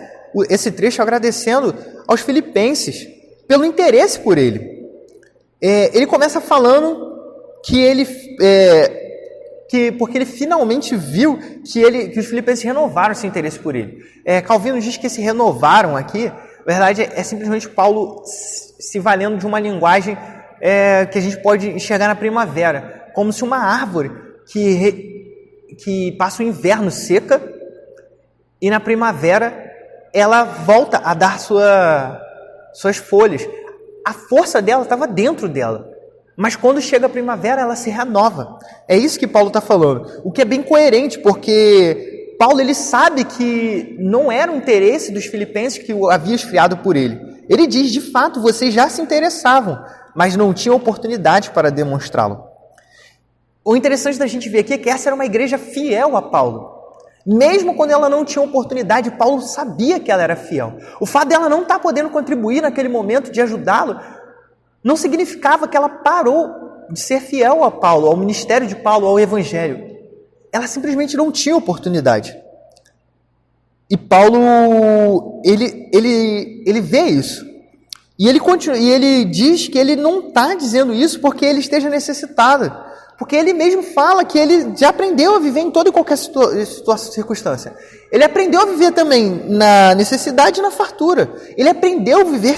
Speaker 2: esse trecho agradecendo aos filipenses pelo interesse por ele. Ele começa falando porque ele finalmente viu que os filipenses renovaram esse interesse por ele. Calvino diz que esse renovaram aqui, na verdade, é simplesmente Paulo se valendo de uma linguagem que a gente pode enxergar na primavera, como se uma árvore que passa o inverno seca e na primavera ela volta a dar suas folhas. A força dela estava dentro dela. Mas quando chega a primavera, ela se renova. É isso que Paulo está falando. O que é bem coerente, porque Paulo ele sabe que não era o interesse dos filipenses que o havia esfriado por ele. Ele diz, de fato, vocês já se interessavam, mas não tinham oportunidade para demonstrá-lo. O interessante da gente ver aqui é que essa era uma igreja fiel a Paulo. Mesmo quando ela não tinha oportunidade, Paulo sabia que ela era fiel. O fato dela não estar podendo contribuir naquele momento de ajudá-lo não significava que ela parou de ser fiel a Paulo, ao ministério de Paulo, ao evangelho. Ela simplesmente não tinha oportunidade. E Paulo, ele vê isso. E ele diz que ele não está dizendo isso porque ele esteja necessitado. Porque ele mesmo fala que ele já aprendeu a viver em toda e qualquer circunstância. Ele aprendeu a viver também na necessidade e na fartura. Ele aprendeu a viver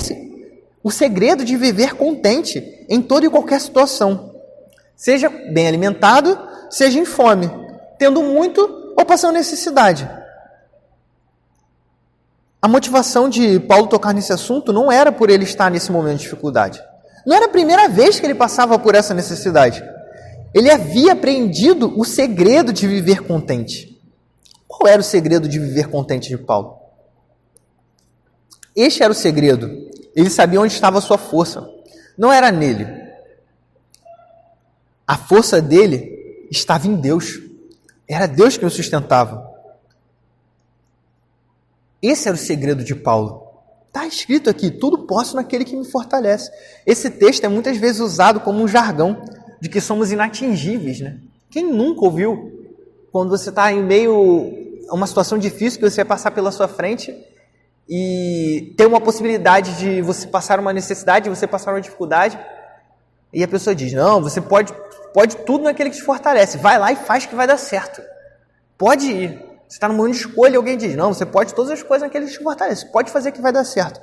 Speaker 2: o segredo de viver contente em toda e qualquer situação. Seja bem alimentado, seja em fome, tendo muito ou passando necessidade. A motivação de Paulo tocar nesse assunto não era por ele estar nesse momento de dificuldade. Não era a primeira vez que ele passava por essa necessidade. Ele havia aprendido o segredo de viver contente. Qual era o segredo de viver contente de Paulo? Este era o segredo. Ele sabia onde estava a sua força. Não era nele. A força dele estava em Deus. Era Deus que o sustentava. Esse era o segredo de Paulo. Está escrito aqui, tudo posso naquele que me fortalece. Esse texto é muitas vezes usado como um jargão de que somos inatingíveis, né? Quem nunca ouviu, quando você está em meio a uma situação difícil que você vai passar pela sua frente e tem uma possibilidade de você passar uma necessidade, de você passar uma dificuldade, e a pessoa diz, não, você pode tudo naquele que te fortalece, vai lá e faz que vai dar certo. Pode ir. Você está num momento de escolha e alguém diz, não, você pode todas as coisas naquele que te fortalece, pode fazer que vai dar certo.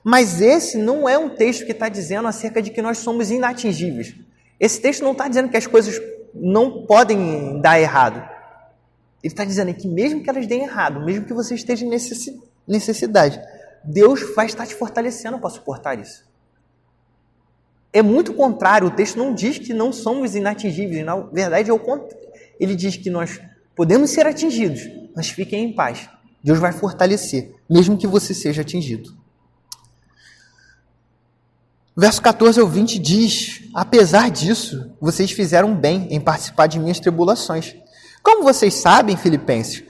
Speaker 2: Mas esse não é um texto que está dizendo acerca de que nós somos inatingíveis. Esse texto não está dizendo que as coisas não podem dar errado. Ele está dizendo que mesmo que elas deem errado, mesmo que você esteja em necessidade, Deus vai estar te fortalecendo para suportar isso. É muito contrário, o texto não diz que não somos inatingíveis, na verdade é o contrário. Ele diz que nós podemos ser atingidos, mas fiquem em paz. Deus vai fortalecer, mesmo que você seja atingido. Verso 14 ao 20 diz, apesar disso, vocês fizeram bem em participar de minhas tribulações. Como vocês sabem, filipenses,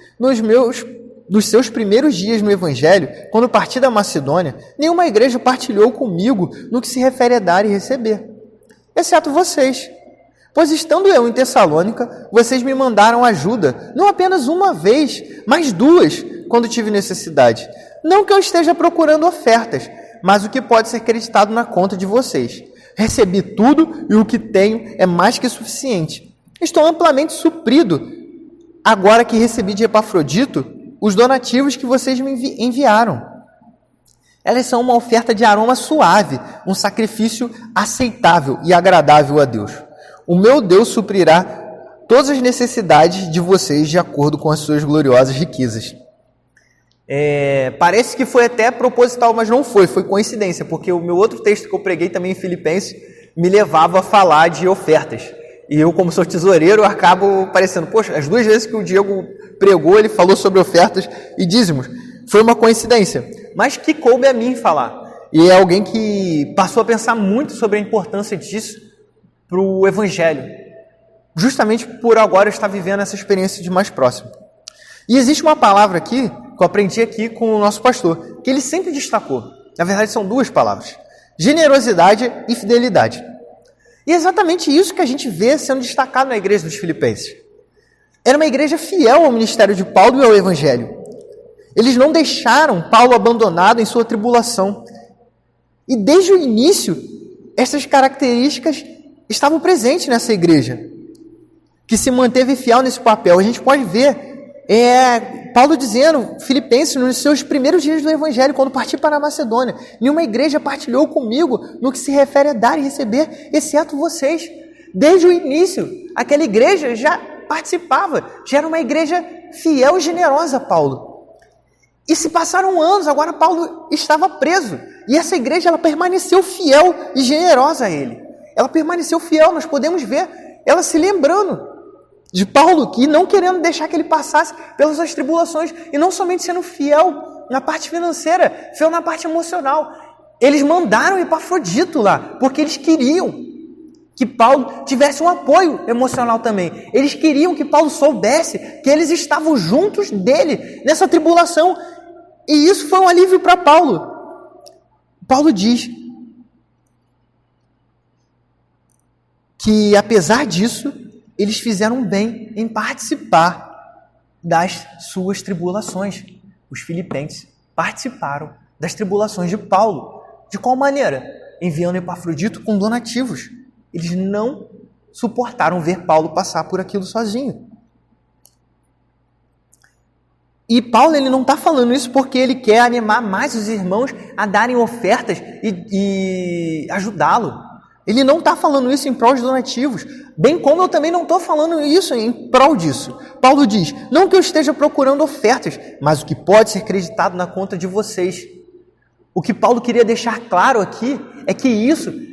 Speaker 2: nos seus primeiros dias no Evangelho, quando parti da Macedônia, nenhuma igreja partilhou comigo no que se refere a dar e receber, exceto vocês. Pois estando eu em Tessalônica, vocês me mandaram ajuda, não apenas uma vez, mas duas, quando tive necessidade. Não que eu esteja procurando ofertas, mas o que pode ser acreditado na conta de vocês. Recebi tudo e o que tenho é mais que suficiente. Estou amplamente suprido, agora que recebi de Epafrodito os donativos que vocês me enviaram. Elas são uma oferta de aroma suave, um sacrifício aceitável e agradável a Deus. O meu Deus suprirá todas as necessidades de vocês de acordo com as suas gloriosas riquezas. Parece que foi até proposital, mas não foi coincidência, porque o meu outro texto que eu preguei também em Filipenses me levava a falar de ofertas. E eu, como sou tesoureiro, acabo parecendo, poxa, as 2 vezes que o Diego pregou, ele falou sobre ofertas e dízimos. Foi uma coincidência, mas que coube a mim falar. E é alguém que passou a pensar muito sobre a importância disso para o Evangelho, justamente por agora eu estar vivendo essa experiência de mais próximo. E existe uma palavra aqui, que eu aprendi aqui com o nosso pastor, que ele sempre destacou. Na verdade, são 2 palavras: generosidade e fidelidade. E é exatamente isso que a gente vê sendo destacado na igreja dos Filipenses. Era uma igreja fiel ao ministério de Paulo e ao Evangelho. Eles não deixaram Paulo abandonado em sua tribulação. E desde o início, essas características estavam presentes nessa igreja, que se manteve fiel nesse papel. A gente pode ver Paulo dizendo, Filipenses, nos seus primeiros dias do Evangelho, quando parti para a Macedônia, nenhuma igreja partilhou comigo no que se refere a dar e receber, exceto vocês. Desde o início, aquela igreja já participava, já era uma igreja fiel e generosa a Paulo. E se passaram anos, agora Paulo estava preso. E essa igreja, ela permaneceu fiel e generosa a ele. Ela permaneceu fiel, nós podemos ver ela se lembrando de Paulo, que não querendo deixar que ele passasse pelas suas tribulações, e não somente sendo fiel na parte financeira, fiel na parte emocional. Eles mandaram Epafrodito lá, porque eles queriam que Paulo tivesse um apoio emocional também. Eles queriam que Paulo soubesse que eles estavam juntos dele nessa tribulação. E isso foi um alívio para Paulo. Paulo diz que, apesar disso, eles fizeram bem em participar das suas tribulações. Os filipenses participaram das tribulações de Paulo. De qual maneira? Enviando Epafrodito com donativos. Eles não suportaram ver Paulo passar por aquilo sozinho. E Paulo, ele não está falando isso porque ele quer animar mais os irmãos a darem ofertas e ajudá-lo. Ele não está falando isso em prol de donativos, bem como eu também não estou falando isso em prol disso. Paulo diz, não que eu esteja procurando ofertas, mas o que pode ser acreditado na conta de vocês. O que Paulo queria deixar claro aqui é que isso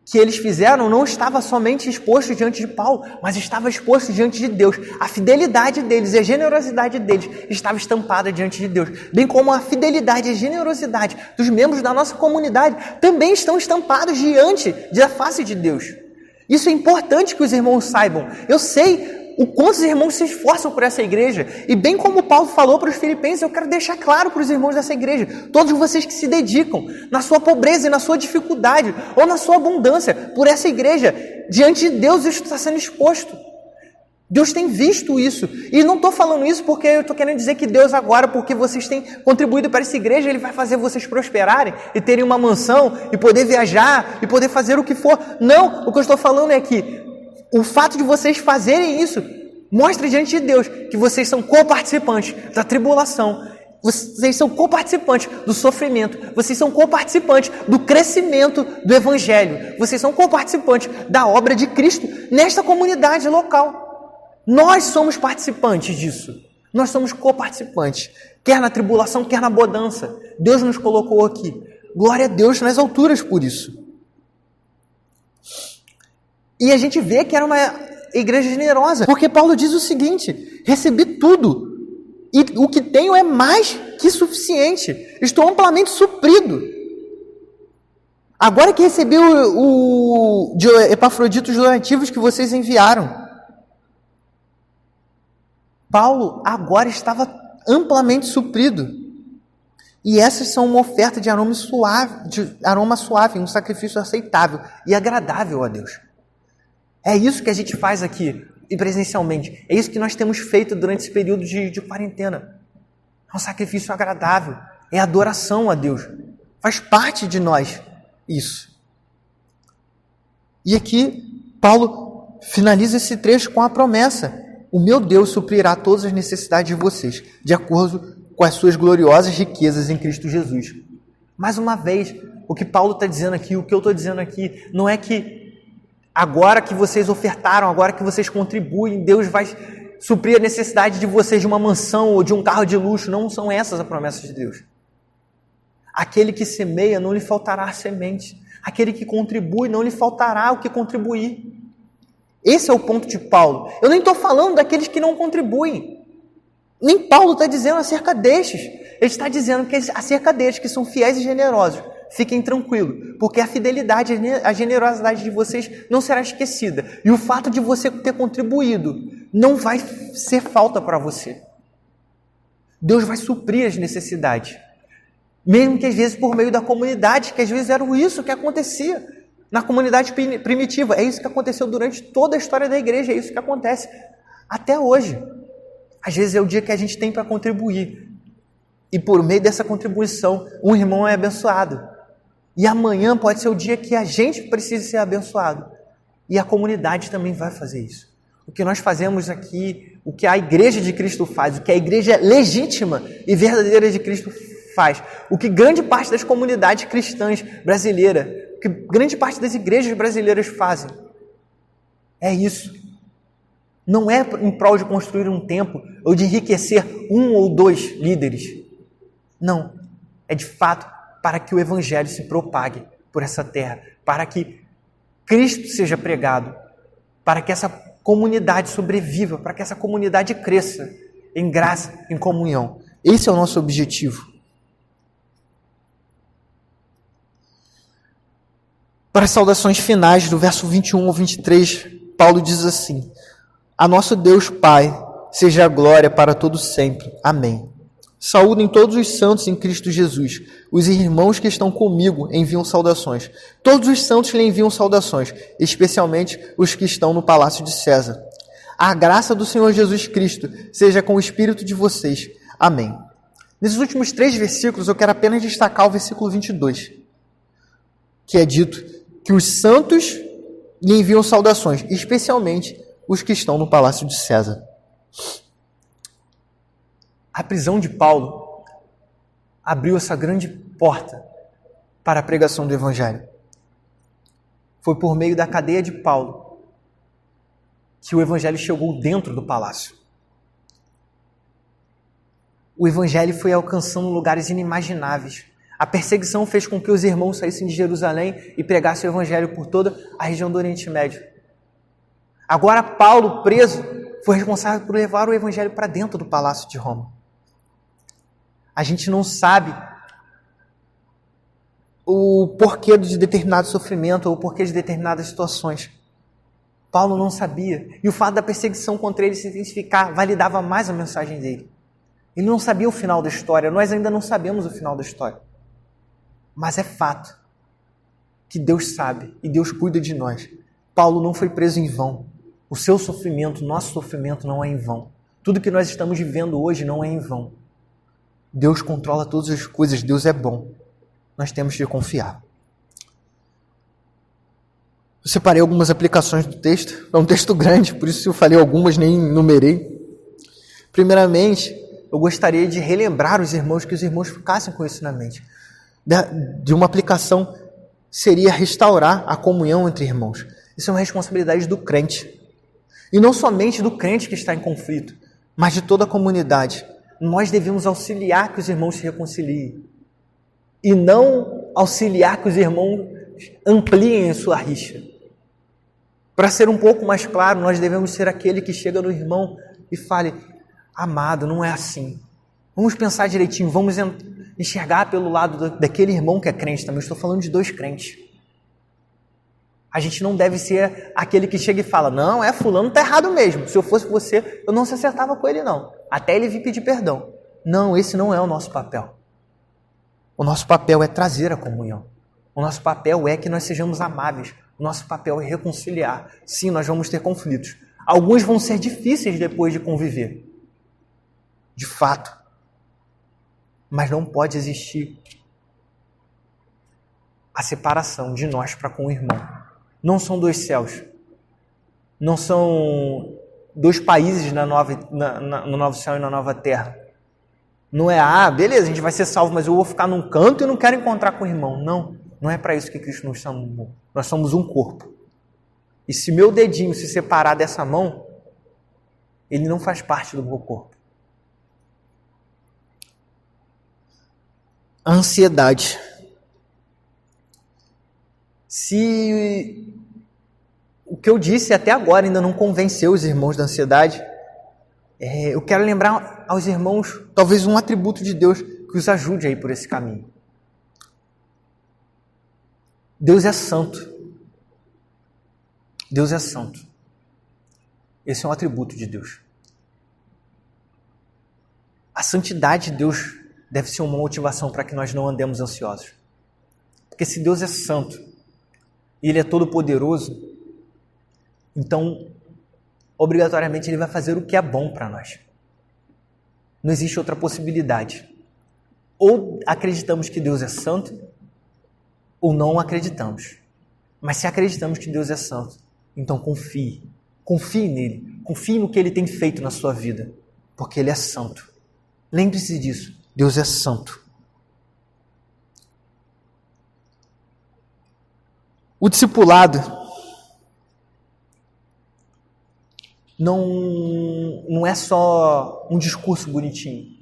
Speaker 2: que eles fizeram não estava somente exposto diante de Paulo, mas estava exposto diante de Deus. A fidelidade deles e a generosidade deles estava estampada diante de Deus, bem como a fidelidade e a generosidade dos membros da nossa comunidade também estão estampados diante da face de Deus. Isso é importante que os irmãos saibam. Eu sei o quanto os irmãos se esforçam por essa igreja. E bem como Paulo falou para os filipenses, eu quero deixar claro para os irmãos dessa igreja, todos vocês que se dedicam na sua pobreza e na sua dificuldade, ou na sua abundância, por essa igreja, diante de Deus isso está sendo exposto. Deus tem visto isso. E não estou falando isso porque eu estou querendo dizer que Deus agora, porque vocês têm contribuído para essa igreja, Ele vai fazer vocês prosperarem e terem uma mansão e poder viajar e poder fazer o que for. Não, o que eu estou falando é que o fato de vocês fazerem isso mostra diante de Deus que vocês são coparticipantes da tribulação, vocês são coparticipantes do sofrimento, vocês são coparticipantes do crescimento do Evangelho, vocês são coparticipantes da obra de Cristo nesta comunidade local. Nós somos participantes disso, nós somos coparticipantes, quer na tribulação, quer na bonança. Deus nos colocou aqui. Glória a Deus nas alturas por isso. E a gente vê que era uma igreja generosa, porque Paulo diz o seguinte, recebi tudo, e o que tenho é mais que suficiente, estou amplamente suprido. Agora que recebi de Epafrodito os donativos que vocês enviaram, Paulo agora estava amplamente suprido. E essas são uma oferta de aroma suave, um sacrifício aceitável e agradável a Deus. É isso que a gente faz aqui, e presencialmente. É isso que nós temos feito durante esse período de quarentena. É um sacrifício agradável. É adoração a Deus. Faz parte de nós isso. E aqui, Paulo finaliza esse trecho com a promessa. O meu Deus suprirá todas as necessidades de vocês, de acordo com as suas gloriosas riquezas em Cristo Jesus. Mais uma vez, o que Paulo está dizendo aqui, o que eu estou dizendo aqui, não é que agora que vocês ofertaram, agora que vocês contribuem, Deus vai suprir a necessidade de vocês de uma mansão ou de um carro de luxo. Não são essas as promessas de Deus. Aquele que semeia, não lhe faltará semente. Aquele que contribui, não lhe faltará o que contribuir. Esse é o ponto de Paulo. Eu nem estou falando daqueles que não contribuem. Nem Paulo está dizendo acerca destes. Ele está dizendo que acerca destes que são fiéis e generosos. Fiquem tranquilos, porque a fidelidade, a generosidade de vocês não será esquecida. E o fato de você ter contribuído não vai ser falta para você. Deus vai suprir as necessidades. Mesmo que às vezes por meio da comunidade, que às vezes era isso que acontecia na comunidade primitiva. É isso que aconteceu durante toda a história da igreja, é isso que acontece até hoje. Às vezes é o dia que a gente tem para contribuir. E por meio dessa contribuição, um irmão é abençoado. E amanhã pode ser o dia que a gente precisa ser abençoado. E a comunidade também vai fazer isso. O que nós fazemos aqui, o que a igreja de Cristo faz, o que a igreja legítima e verdadeira de Cristo faz, o que grande parte das comunidades cristãs brasileiras, o que grande parte das igrejas brasileiras fazem, é isso. Não é em prol de construir um templo ou de enriquecer um ou dois líderes. Não. É de fato para que o evangelho se propague por essa terra, para que Cristo seja pregado, para que essa comunidade sobreviva, para que essa comunidade cresça em graça, em comunhão. Esse é o nosso objetivo. Para as saudações finais, do verso 21 ao 23, Paulo diz assim: a nosso Deus Pai seja a glória para todos sempre. Amém. Saúdem todos os santos em Cristo Jesus. Os irmãos que estão comigo enviam saudações. Todos os santos lhe enviam saudações, especialmente os que estão no palácio de César. A graça do Senhor Jesus Cristo seja com o espírito de vocês. Amém. Nesses últimos 3 versículos, eu quero apenas destacar o versículo 22, que é dito que os santos lhe enviam saudações, especialmente os que estão no palácio de César. A prisão de Paulo abriu essa grande porta para a pregação do Evangelho. Foi por meio da cadeia de Paulo que o Evangelho chegou dentro do palácio. O Evangelho foi alcançando lugares inimagináveis. A perseguição fez com que os irmãos saíssem de Jerusalém e pregassem o Evangelho por toda a região do Oriente Médio. Agora Paulo, preso, foi responsável por levar o Evangelho para dentro do palácio de Roma. A gente não sabe o porquê de determinado sofrimento ou o porquê de determinadas situações. Paulo não sabia. E o fato da perseguição contra ele se intensificar validava mais a mensagem dele. Ele não sabia o final da história. Nós ainda não sabemos o final da história. Mas é fato que Deus sabe e Deus cuida de nós. Paulo não foi preso em vão. O seu sofrimento, nosso sofrimento não é em vão. Tudo que nós estamos vivendo hoje não é em vão. Deus controla todas as coisas, Deus é bom. Nós temos que confiar. Eu separei algumas aplicações do texto. É um texto grande, por isso eu falei algumas, nem numerei. Primeiramente, eu gostaria de relembrar os irmãos, que os irmãos ficassem com isso na mente. De uma aplicação seria restaurar a comunhão entre irmãos. Isso é uma responsabilidade do crente. E não somente do crente que está em conflito, mas de toda a comunidade. Nós devemos auxiliar que os irmãos se reconciliem. E não auxiliar que os irmãos ampliem a sua rixa. Para ser um pouco mais claro, nós devemos ser aquele que chega no irmão e fale: amado, não é assim. Vamos pensar direitinho, vamos enxergar pelo lado daquele irmão que é crente também. Eu estou falando de 2 crentes. A gente não deve ser aquele que chega e fala: não, fulano está errado mesmo. Se eu fosse você, eu não se acertava com ele não. Até ele vir pedir perdão. Não, esse não é o nosso papel. O nosso papel é trazer a comunhão. O nosso papel é que nós sejamos amáveis. O nosso papel é reconciliar. Sim, nós vamos ter conflitos. Alguns vão ser difíceis depois de conviver. De fato. Mas não pode existir a separação de nós para com o irmão. Não são 2 céus. Não são 2 países no novo céu e na nova terra. Não é, beleza, a gente vai ser salvo, mas eu vou ficar num canto e não quero encontrar com o irmão. Não, não é para isso que Cristo nos chamou. Nós somos um corpo. E se meu dedinho se separar dessa mão, ele não faz parte do meu corpo. A ansiedade. Se o que eu disse até agora ainda não convenceu os irmãos da ansiedade, eu quero lembrar aos irmãos talvez um atributo de Deus que os ajude aí por esse caminho. Deus é santo. Deus é santo. Esse é um atributo de Deus. A santidade de Deus deve ser uma motivação para que nós não andemos ansiosos. Porque se Deus é santo e Ele é todo-poderoso, então, obrigatoriamente, Ele vai fazer o que é bom para nós. Não existe outra possibilidade. Ou acreditamos que Deus é santo, ou não acreditamos. Mas se acreditamos que Deus é santo, então confie. Confie nele. Confie no que Ele tem feito na sua vida. Porque Ele é santo. Lembre-se disso. Deus é santo. O discipulado não é só um discurso bonitinho.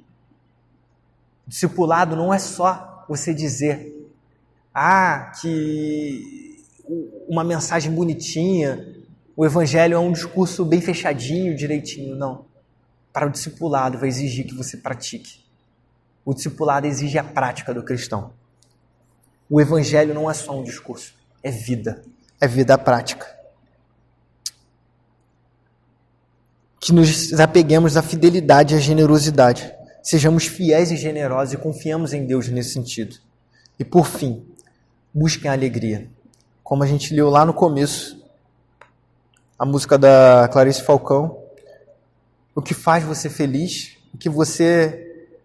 Speaker 2: O discipulado não é só você dizer que uma mensagem bonitinha, o evangelho é um discurso bem fechadinho, direitinho. Não. Para o discipulado vai exigir que você pratique. O discipulado exige a prática do cristão. O evangelho não é só um discurso, é vida. É vida prática. Que nos apeguemos à fidelidade e à generosidade. Sejamos fiéis e generosos e confiamos em Deus nesse sentido. E por fim, busquem a alegria. Como a gente leu lá no começo, a música da Clarice Falcão, o que faz você feliz,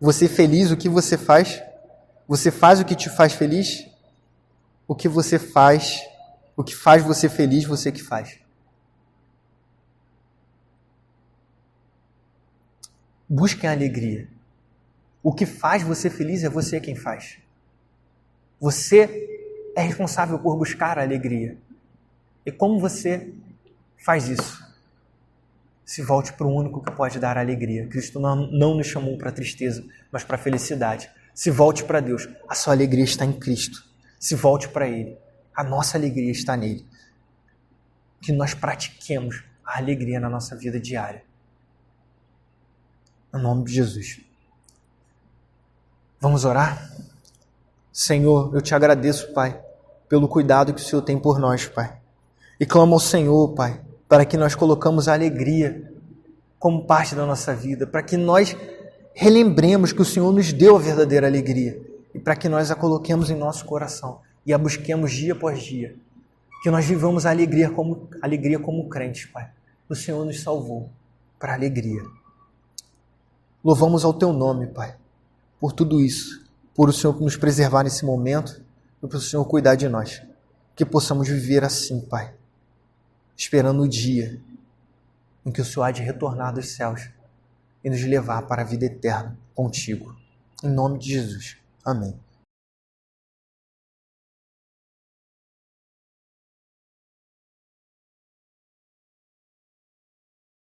Speaker 2: você feliz, o que você faz o que te faz feliz, o que você faz, o que faz você feliz, você que faz. Busquem a alegria. O que faz você feliz é você quem faz. Você é responsável por buscar a alegria. E como você faz isso? Se volte para o único que pode dar a alegria. Cristo não nos chamou para a tristeza, mas para a felicidade. Se volte para Deus. A sua alegria está em Cristo. Se volte para Ele. A nossa alegria está nele. Que nós pratiquemos a alegria na nossa vida diária. Em nome de Jesus. Vamos orar? Senhor, eu te agradeço, Pai, pelo cuidado que o Senhor tem por nós, Pai. E clamo ao Senhor, Pai, para que nós colocamos a alegria como parte da nossa vida, para que nós relembremos que o Senhor nos deu a verdadeira alegria e para que nós a coloquemos em nosso coração e a busquemos dia após dia. Que nós vivamos a alegria como crentes, Pai. O Senhor nos salvou para a alegria. Louvamos ao Teu nome, Pai, por tudo isso, por o Senhor nos preservar nesse momento e por o Senhor cuidar de nós. Que possamos viver assim, Pai, esperando o dia em que o Senhor há de retornar dos céus e nos levar para a vida eterna contigo. Em nome de Jesus. Amém.